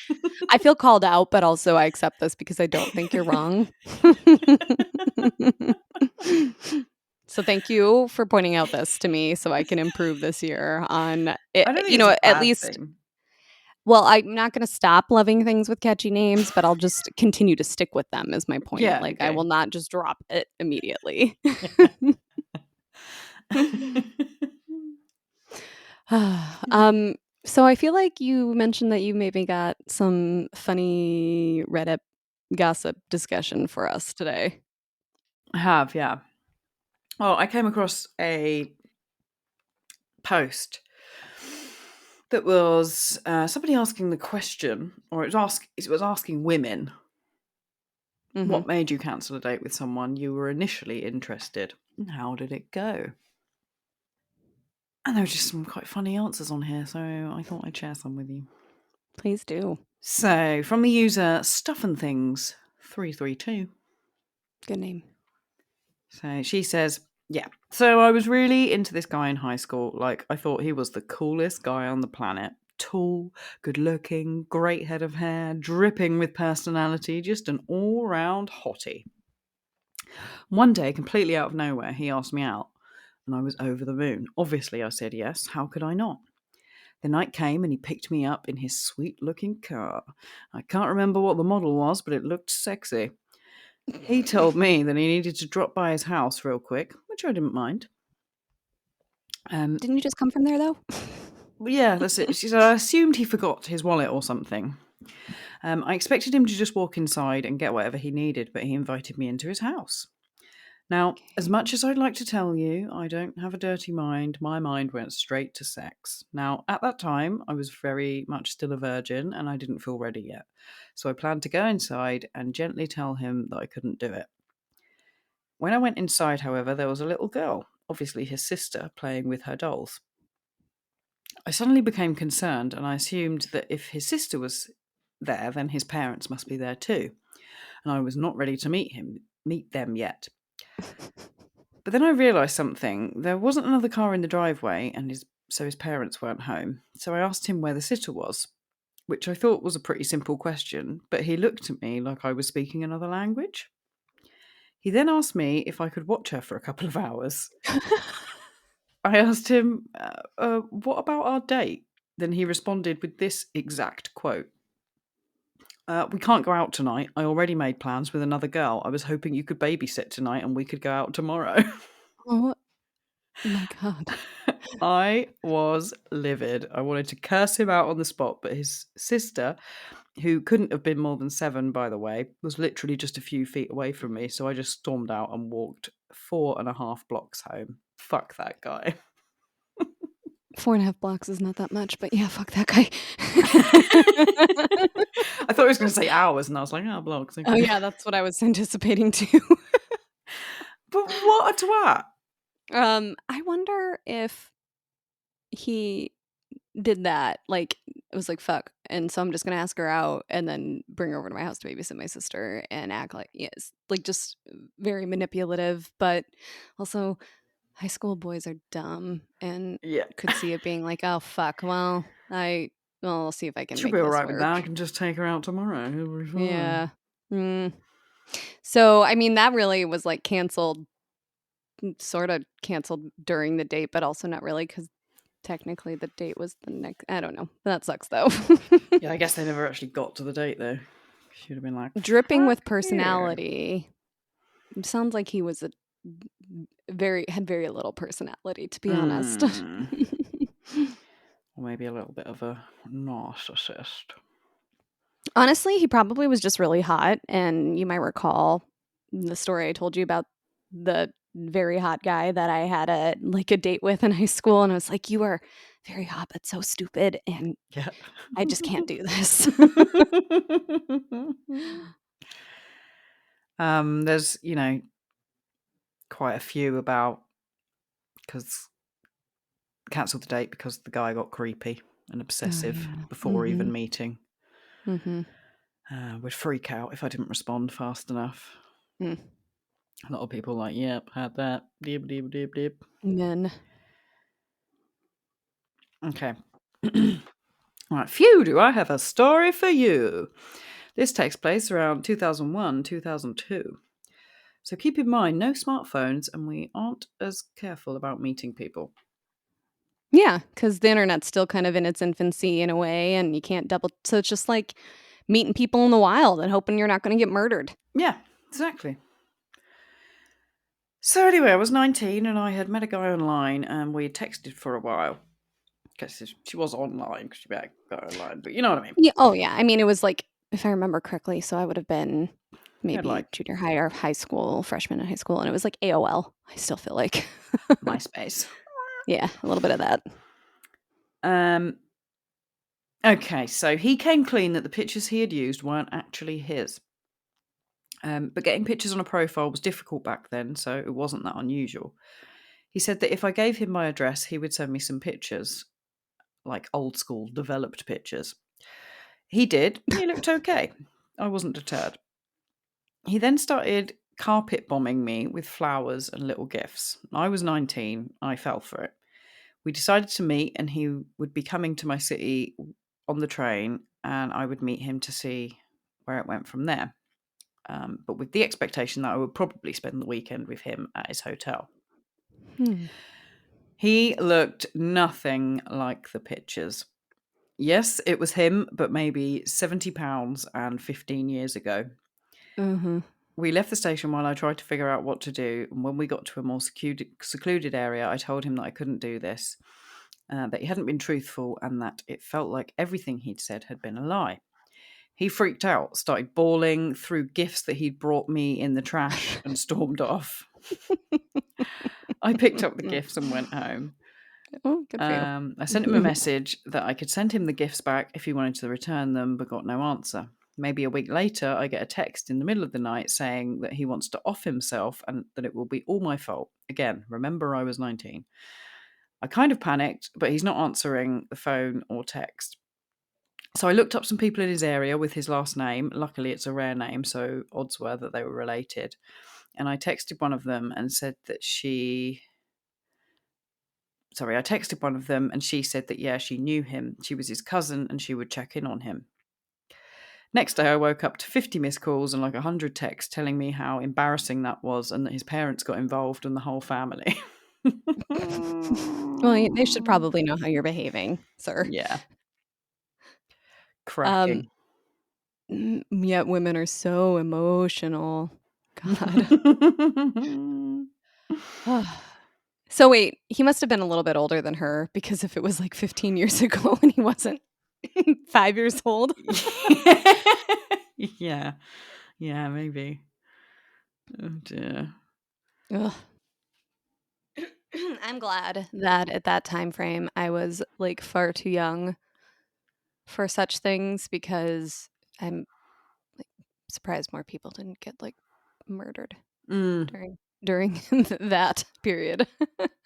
I feel called out, but also I accept this because I don't think you're wrong. So thank you for pointing out this to me so I can improve this year on it. I don't think it's a at bad least thing. Well, I'm not going to stop loving things with catchy names, but I'll just continue to stick with them is my point. Yeah, I will not just drop it immediately. So I feel like you mentioned that you maybe got some funny Reddit gossip discussion for us today. I have, yeah. Well, I came across a post that was somebody asking the question, or it was asking women, what made you cancel a date with someone you were initially interested, and how did it go? And there were just some quite funny answers on here, so I thought I'd share some with you. Please do. So, from the user StuffandThings332. Good name. So she says, yeah. So I was really into this guy in high school. Like, I thought he was the coolest guy on the planet. Tall, good looking, great head of hair, dripping with personality, just an all-round hottie. One day, completely out of nowhere, he asked me out, and I was over the moon. Obviously, I said yes. How could I not? The night came and he picked me up in his sweet-looking car. I can't remember what the model was, but it looked sexy. He told me that he needed to drop by his house real quick, which I didn't mind. Didn't you just come from there, though? Yeah, that's it. She said, I assumed he forgot his wallet or something. I expected him to just walk inside and get whatever he needed, but he invited me into his house. Now, as much as I'd like to tell you, I don't have a dirty mind, my mind went straight to sex. Now, at that time, I was very much still a virgin and I didn't feel ready yet. So I planned to go inside and gently tell him that I couldn't do it. When I went inside, however, there was a little girl, obviously his sister, playing with her dolls. I suddenly became concerned and I assumed that if his sister was there, then his parents must be there too. And I was not ready to meet them yet. But then I realised something. There wasn't another car in the driveway, and so his parents weren't home. So I asked him where the sitter was, which I thought was a pretty simple question, but he looked at me like I was speaking another language. He then asked me if I could watch her for a couple of hours. I asked him, what about our date? Then he responded with this exact quote. We can't go out tonight. I already made plans with another girl. I was hoping you could babysit tonight and we could go out tomorrow. Oh my God. I was livid. I wanted to curse him out on the spot, but his sister, who couldn't have been more than 7, by the way, was literally just a few feet away from me. So I just stormed out and walked 4.5 blocks home. Fuck that guy. 4.5 blocks is not that much, but yeah, fuck that guy. I thought he was going to say hours, and I was like, blocks. Okay. Oh yeah, that's what I was anticipating too. But what a twat. I wonder if he did that, like, it was like, fuck, and so I'm just gonna ask her out and then bring her over to my house to babysit my sister and act like, yes, like, just very manipulative, but also high school boys are dumb and Yeah. could see it being like, oh fuck, well, I'll see if I can She'll make be all this right with that. I work. can just take her out tomorrow. It'll be fine. Yeah. So, I mean, that really was like canceled, sort of canceled during the date, but also not really because technically the date was the next. I don't know. That sucks though. Yeah, I guess they never actually got to the date though. She'd have been like, Dripping with "Fuck personality. Sounds like he was had very little personality, to be honest. you." Or maybe a little bit of a narcissist. Honestly, he probably was just really hot, and you might recall the story I told you about the very hot guy that I had a date with in high school, and I was like, "You are very hot, but so stupid, and Yeah. I just can't do this." There's, quite a few about because cancelled the date because the guy got creepy and obsessive before even meeting. Would freak out if I didn't respond fast enough. A lot of people like, yep, had that. Dib, dib, dib, dib. Men. Okay. Right, phew, do I have a story for you. This takes place around 2001, 2002. So keep in mind, no smartphones, and we aren't as careful about meeting people. Yeah, because the internet's still kind of in its infancy in a way, and you can't so it's just like meeting people in the wild and hoping you're not going to get murdered. Yeah, exactly. So anyway, I was 19 and I had met a guy online and we texted for a while. Guess she was online because she met a guy online, but you know what I mean. Yeah. Oh, yeah. I mean, it was like, if I remember correctly, so I would have been maybe like- junior high or high school, freshman in high school, and it was like AOL. I still feel like MySpace. Yeah, a little bit of that. Okay, so he came clean that the pictures he had used weren't actually his. But getting pictures on a profile was difficult back then, so it wasn't that unusual. He said that if I gave him my address, he would send me some pictures, like old school developed pictures. He did, and he looked okay. I wasn't deterred. He then started carpet bombing me with flowers and little gifts. I was 19, I fell for it. We decided to meet, and he would be coming to my city on the train, and I would meet him to see where it went from there. But with the expectation that I would probably spend the weekend with him at his hotel. He looked nothing like the pictures. Yes, it was him, but maybe 70 pounds and 15 years ago. We left the station while I tried to figure out what to do, and when we got to a more secluded area, I told him that I couldn't do this, that he hadn't been truthful, and that it felt like everything he'd said had been a lie. He freaked out, started bawling, threw gifts that he'd brought me in the trash, and stormed off. I picked up the gifts and went home. Oh, good for you. I sent him a message that I could send him the gifts back if he wanted to return them, but got no answer. Maybe a week later, I get a text in the middle of the night saying that he wants to off himself and that it will be all my fault. Again, remember I was 19. I kind of panicked, but he's not answering the phone or text. So I looked up some people in his area with his last name. Luckily, it's a rare name, so odds were that they were related. And I texted one of them and said that I texted one of them and she said that, yeah, she knew him. She was his cousin and she would check in on him. Next day, I woke up to 50 missed calls and like 100 texts telling me how embarrassing that was and that his parents got involved and the whole family. Well, they should probably know how you're behaving, sir. Yeah. Cracking. Yet women are so emotional. God. So wait, he must have been a little bit older than her, because if it was like 15 years ago and he wasn't 5 years old. Yeah, maybe. Oh dear. Ugh. I'm glad that at that time frame I was like far too young for such things, because I'm like surprised more people didn't get like murdered during that period.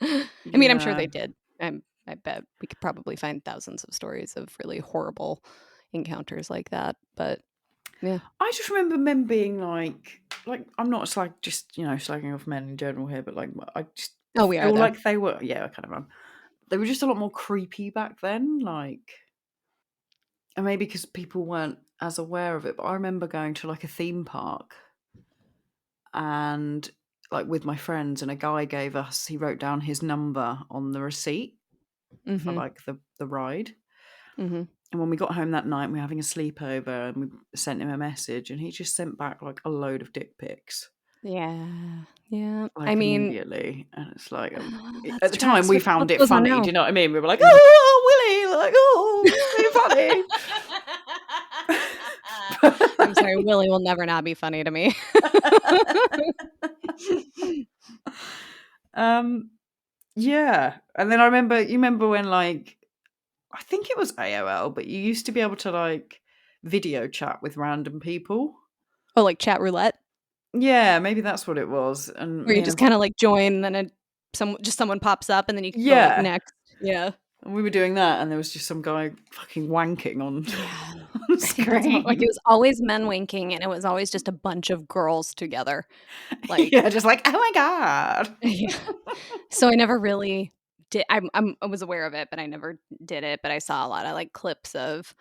I mean, I'm sure they did. I bet we could probably find thousands of stories of really horrible encounters like that. But yeah, I just remember men being like I'm not just slagging off men in general here, but like I just we are feel though. like they were I kind of am. They were just a lot more creepy back then, like, and maybe because people weren't as aware of it. But I remember going to like a theme park and like with my friends, and a guy he wrote down his number on the receipt for like the ride. Mm-hmm. And when we got home that night, we were having a sleepover, and we sent him a message, and he just sent back like a load of dick pics. Yeah. Like I mean, immediately, and it's like that's at the time we found it goes on funny. now. Do you know what I mean? We were like, "Oh, Willie, like, oh, it's really funny." I'm sorry, Willie will never not be funny to me. Yeah, and then you remember when like I think it was AOL, but you used to be able to like video chat with random people. Oh, like chat roulette? Yeah, maybe that's what it was. And Where you just kind of like join, and then someone pops up, and then you can go like next. Yeah. And we were doing that, and there was just some guy fucking wanking on, on screen. Like it was always men winking, and it was always just a bunch of girls together. Like yeah, just like, oh my god. Yeah. So I never really did. I was aware of it, but I never did it. But I saw a lot of like clips of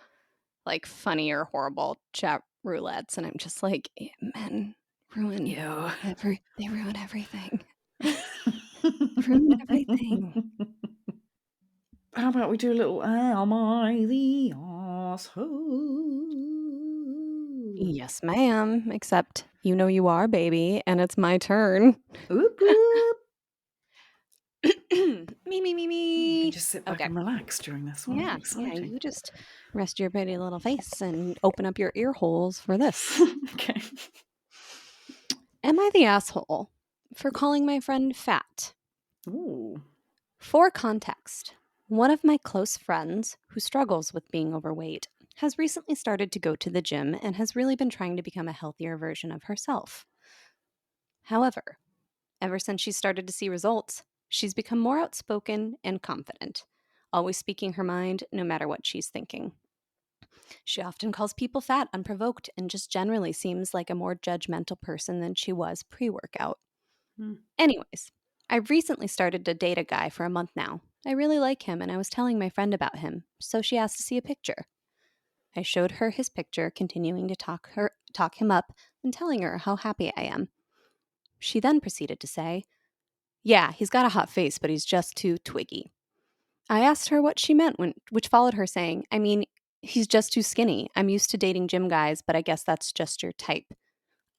like funny or horrible chat roulettes, and I'm just like, men ruin they ruin everything. Ruin everything. How about we do a little am I the asshole? Yes, ma'am. Except you know you are, baby, and it's my turn. Whoop, whoop. Me. You can just sit back and relax during this one. Yeah, you just rest your pretty little face and open up your ear holes for this. Okay. Am I the asshole for calling my friend fat? Ooh. For context, one of my close friends who struggles with being overweight has recently started to go to the gym and has really been trying to become a healthier version of herself. However, ever since she started to see results, she's become more outspoken and confident, always speaking her mind no matter what she's thinking. She often calls people fat unprovoked and just generally seems like a more judgmental person than she was pre-workout. Anyways, I've recently started to date a guy for a month now. I really like him, and I was telling my friend about him, so she asked to see a picture. I showed her his picture, continuing to talk him up and telling her how happy I am. She then proceeded to say, "Yeah, he's got a hot face, but he's just too twiggy." I asked her what she meant, which followed her saying, "I mean, he's just too skinny. I'm used to dating gym guys, but I guess that's just your type."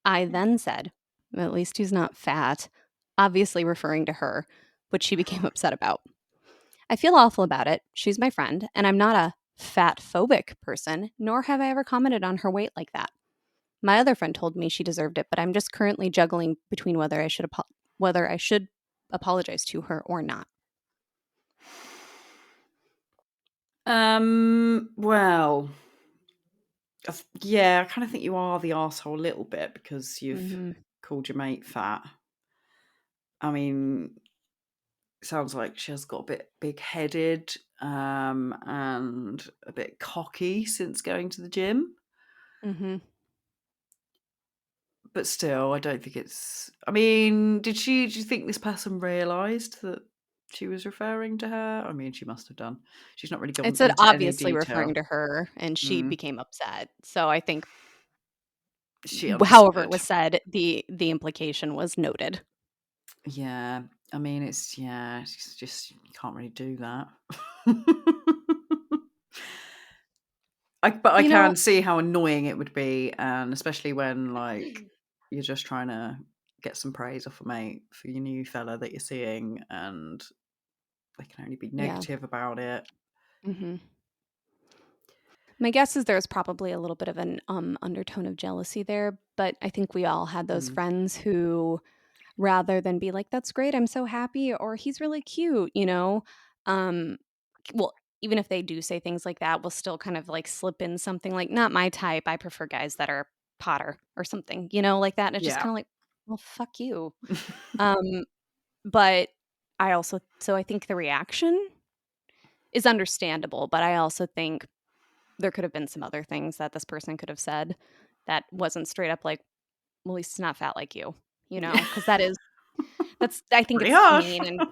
I then said, at least he's not fat, obviously referring to her, which she became upset about. I feel awful about it. She's my friend, and I'm not a fat-phobic person, nor have I ever commented on her weight like that. My other friend told me she deserved it, but I'm just currently juggling between whether I should apologize to her or not. Well, yeah, I kind of think you are the arsehole a little bit because you've called your mate fat. I mean, sounds like she has got a bit big-headed and a bit cocky since going to the gym. Mm-hmm. But still, I don't think it's... I mean, do you think this person realised that she was referring to her? I mean, she must have done. She's not really gone It said into any obviously detail. referring to her, and she became upset. So I think, She however it understood. was said, the implication was noted. Yeah, I mean, it's just you can't really do that. But I can see how annoying it would be, and especially when like you're just trying to get some praise off a mate for your new fella that you're seeing, and they can only be negative about it. Mm-hmm. My guess is there's probably a little bit of an undertone of jealousy there, but I think we all had those friends who, rather than be like, "That's great, I'm so happy," or "He's really cute," well, even if they do say things like that, we'll still kind of like slip in something like, "Not my type. I prefer guys that are hotter," or something, like that. And it's just Yeah. kind of like, well, fuck you. But I think the reaction is understandable, but I also think there could have been some other things that this person could have said that wasn't straight up like, well, at least it's not fat like you, because that's, I think Pretty it's harsh. mean and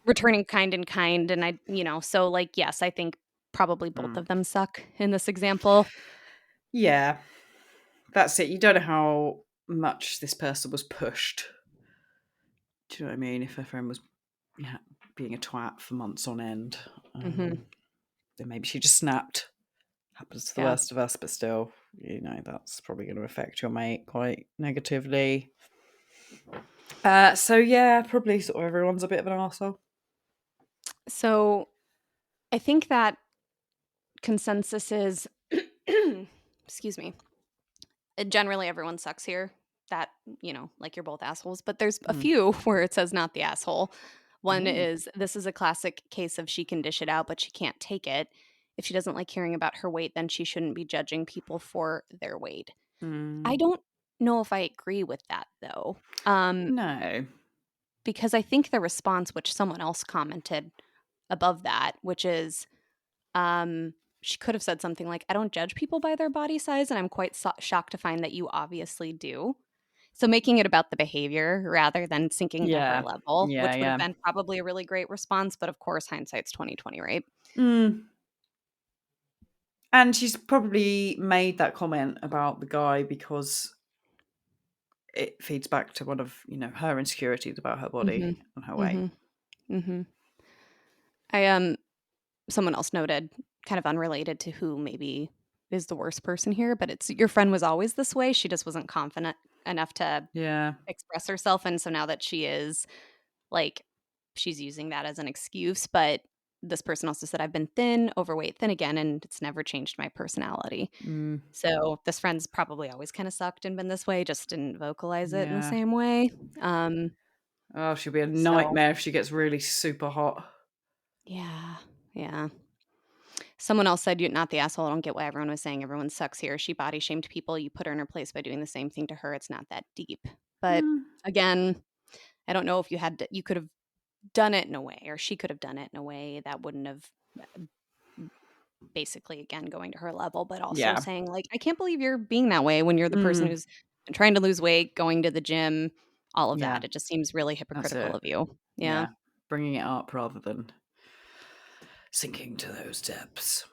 returning kind and kind. And so like, yes, I think probably both of them suck in this example. Yeah, that's it. You don't know how much this person was pushed. Do you know what I mean? If her friend was being a twat for months on end, then maybe she just snapped. Happens to the worst of us, but still, that's probably going to affect your mate quite negatively. So yeah, probably sort of everyone's a bit of an arsehole. So I think that consensus is, excuse me, generally everyone sucks here. That, like you're both assholes, but there's a few where it says not the asshole. One is, this is a classic case of she can dish it out, but she can't take it. If she doesn't like hearing about her weight, then she shouldn't be judging people for their weight. I don't know if I agree with that, though. No. Because I think the response, which someone else commented above that, which is, she could have said something like, I don't judge people by their body size, and I'm quite shocked to find that you obviously do. So making it about the behavior rather than sinking to her level, which would have been probably a really great response. But of course, hindsight's 20/20, right? And she's probably made that comment about the guy because it feeds back to one of her insecurities about her body and her weight. Someone else noted, kind of unrelated to who maybe is the worst person here, but it's, your friend was always this way. She just wasn't confident enough to express herself. And so now that she is, like, she's using that as an excuse. But this person also said, I've been thin, overweight, thin again, and it's never changed my personality. So this friend's probably always kind of sucked and been this way, just didn't vocalize it in the same way. She'll be a nightmare if she gets really super hot. Yeah. Someone else said, you're not the asshole. I don't get why everyone was saying everyone sucks here. She body shamed people. You put her in her place by doing the same thing to her. It's not that deep. But again, I don't know if you could have done it in a way, or she could have done it in a way that wouldn't have, basically, again, going to her level, but also saying, like, I can't believe you're being that way when you're the person who's been trying to lose weight, going to the gym, all of that. It just seems really hypocritical of you. Yeah. Bringing it up rather than sinking to those depths.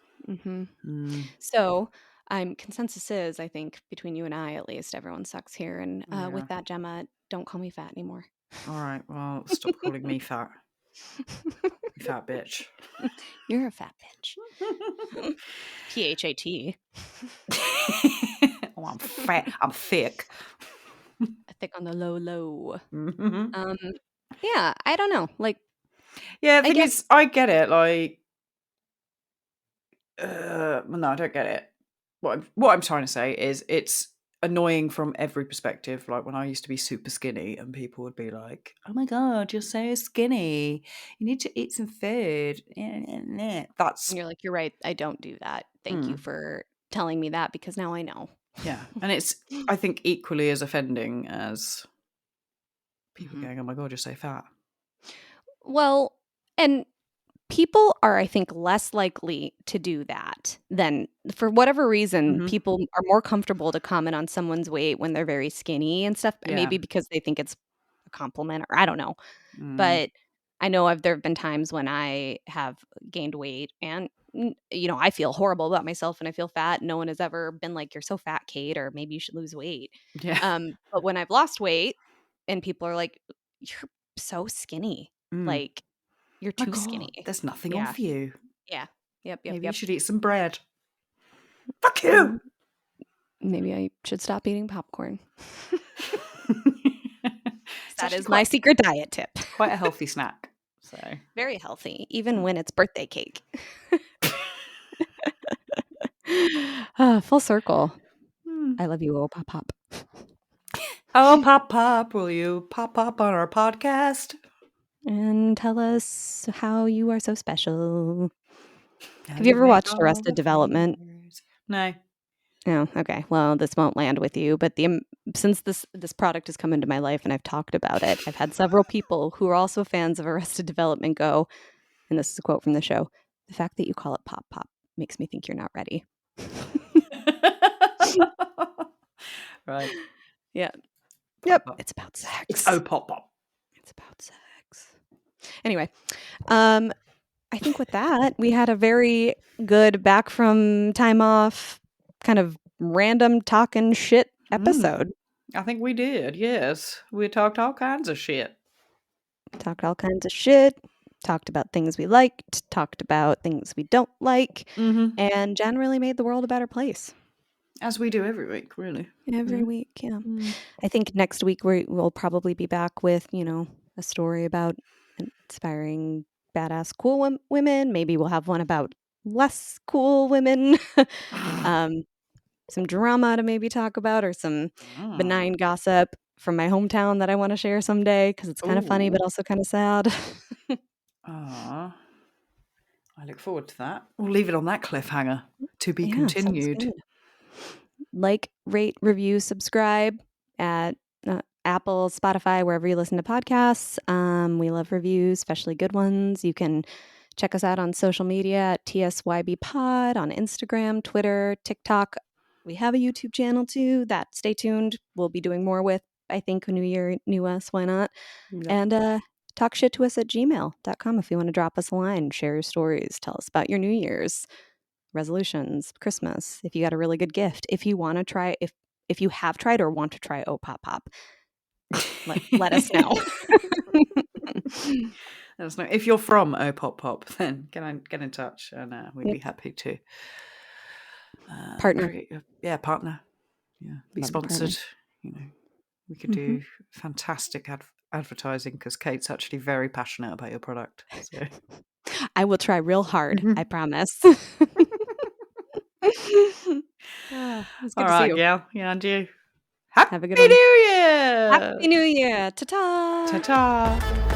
So consensus is, I think, between you and I, at least, everyone sucks here. And with that, Gemma, don't call me fat anymore. All right, well, stop calling me fat. You fat bitch. You're a fat bitch. PHAT. Oh, I'm fat. I'm thick. Thick on the low. Mm-hmm. Yeah, I don't know. Like, Yeah, the I thing guess is, I get it. Like, well, no, I don't get it. What I'm trying to say is, it's annoying from every perspective. Like when I used to be super skinny, and people would be like, "Oh my god, you're so skinny. You need to eat some food." That's you're like, you're right. I don't do that. Thank you for telling me that, because now I know. yeah, and it's, I think, equally as offending as people Mhm. going, "Oh my god, you're so fat." Well, and people are, I think, less likely to do that than, for whatever reason, Mhm. people are more comfortable to comment on someone's weight when they're very skinny and stuff. Yeah. Maybe because they think it's a compliment, or I don't know. Mm. But I know there have been times when I have gained weight, and I feel horrible about myself and I feel fat. No one has ever been like, "You're so fat, Kate," or "Maybe you should lose weight." Yeah. But when I've lost weight and people are like, "You're so skinny. Like, you're My too god, skinny." there's nothing on Yeah. for you. Yeah. Yep. Maybe you Yep. should eat some bread. Fuck you. Mm, maybe I should stop eating popcorn. It's That actually is my secret diet tip. quite a healthy snack. So Very healthy, even when it's birthday cake. Full circle. I love you, Opopop. Oh, Pop, will you pop on our podcast? And tell us how you are so special. How Have you ever make watched all Arrested the Development? flavors. No. Oh, okay. Well, this won't land with you, but since this product has come into my life and I've talked about it, I've had several people who are also fans of Arrested Development go, and this is a quote from the show, "The fact that you call it Pop Pop makes me think you're not ready." Right. Yeah. Pop, Yep. pop. It's about It's sex. Opopop. It's about sex. Anyway, I think with that, we had a very good back from time off, kind of random talking shit episode. I think we did, yes. We talked all kinds of shit. Talked all kinds of shit, talked about things we liked, talked about things we don't like, and generally made the world a better place. As we do every week, really. Every week, yeah. I think next week we'll probably be back with, a story about inspiring badass cool women. Maybe we'll have one about less cool women. Some drama to maybe talk about, or some benign gossip from my hometown that I want to share someday, because it's kind of funny but also kind of sad. I look forward to that. We'll leave it on that cliffhanger. To be continued. Sounds good. Like, rate, review, subscribe at Apple, Spotify, wherever you listen to podcasts. We love reviews, especially good ones. You can check us out on social media at TSYBpod on Instagram, Twitter, TikTok. We have a YouTube channel too. Stay tuned. We'll be doing more with, I think, New Year, new us. Why not? Yep. And TalkShitToUs at gmail.com if you want to drop us a line, share your stories, tell us about your New Year's resolutions, Christmas, if you got a really good gift, if you want to try, if you have tried or want to try Opopop, let us know. Let us know. If you're from Opopop, then get in touch, and we'd be happy to Partner. partner. Yeah, be sponsored. We could do fantastic advertising, because Kate's actually very passionate about your product. So I will try real hard. I promise. It's good to see you. Yeah, and you. Have a good Happy one. New Year! Happy New Year. Ta-ta. Ta-ta!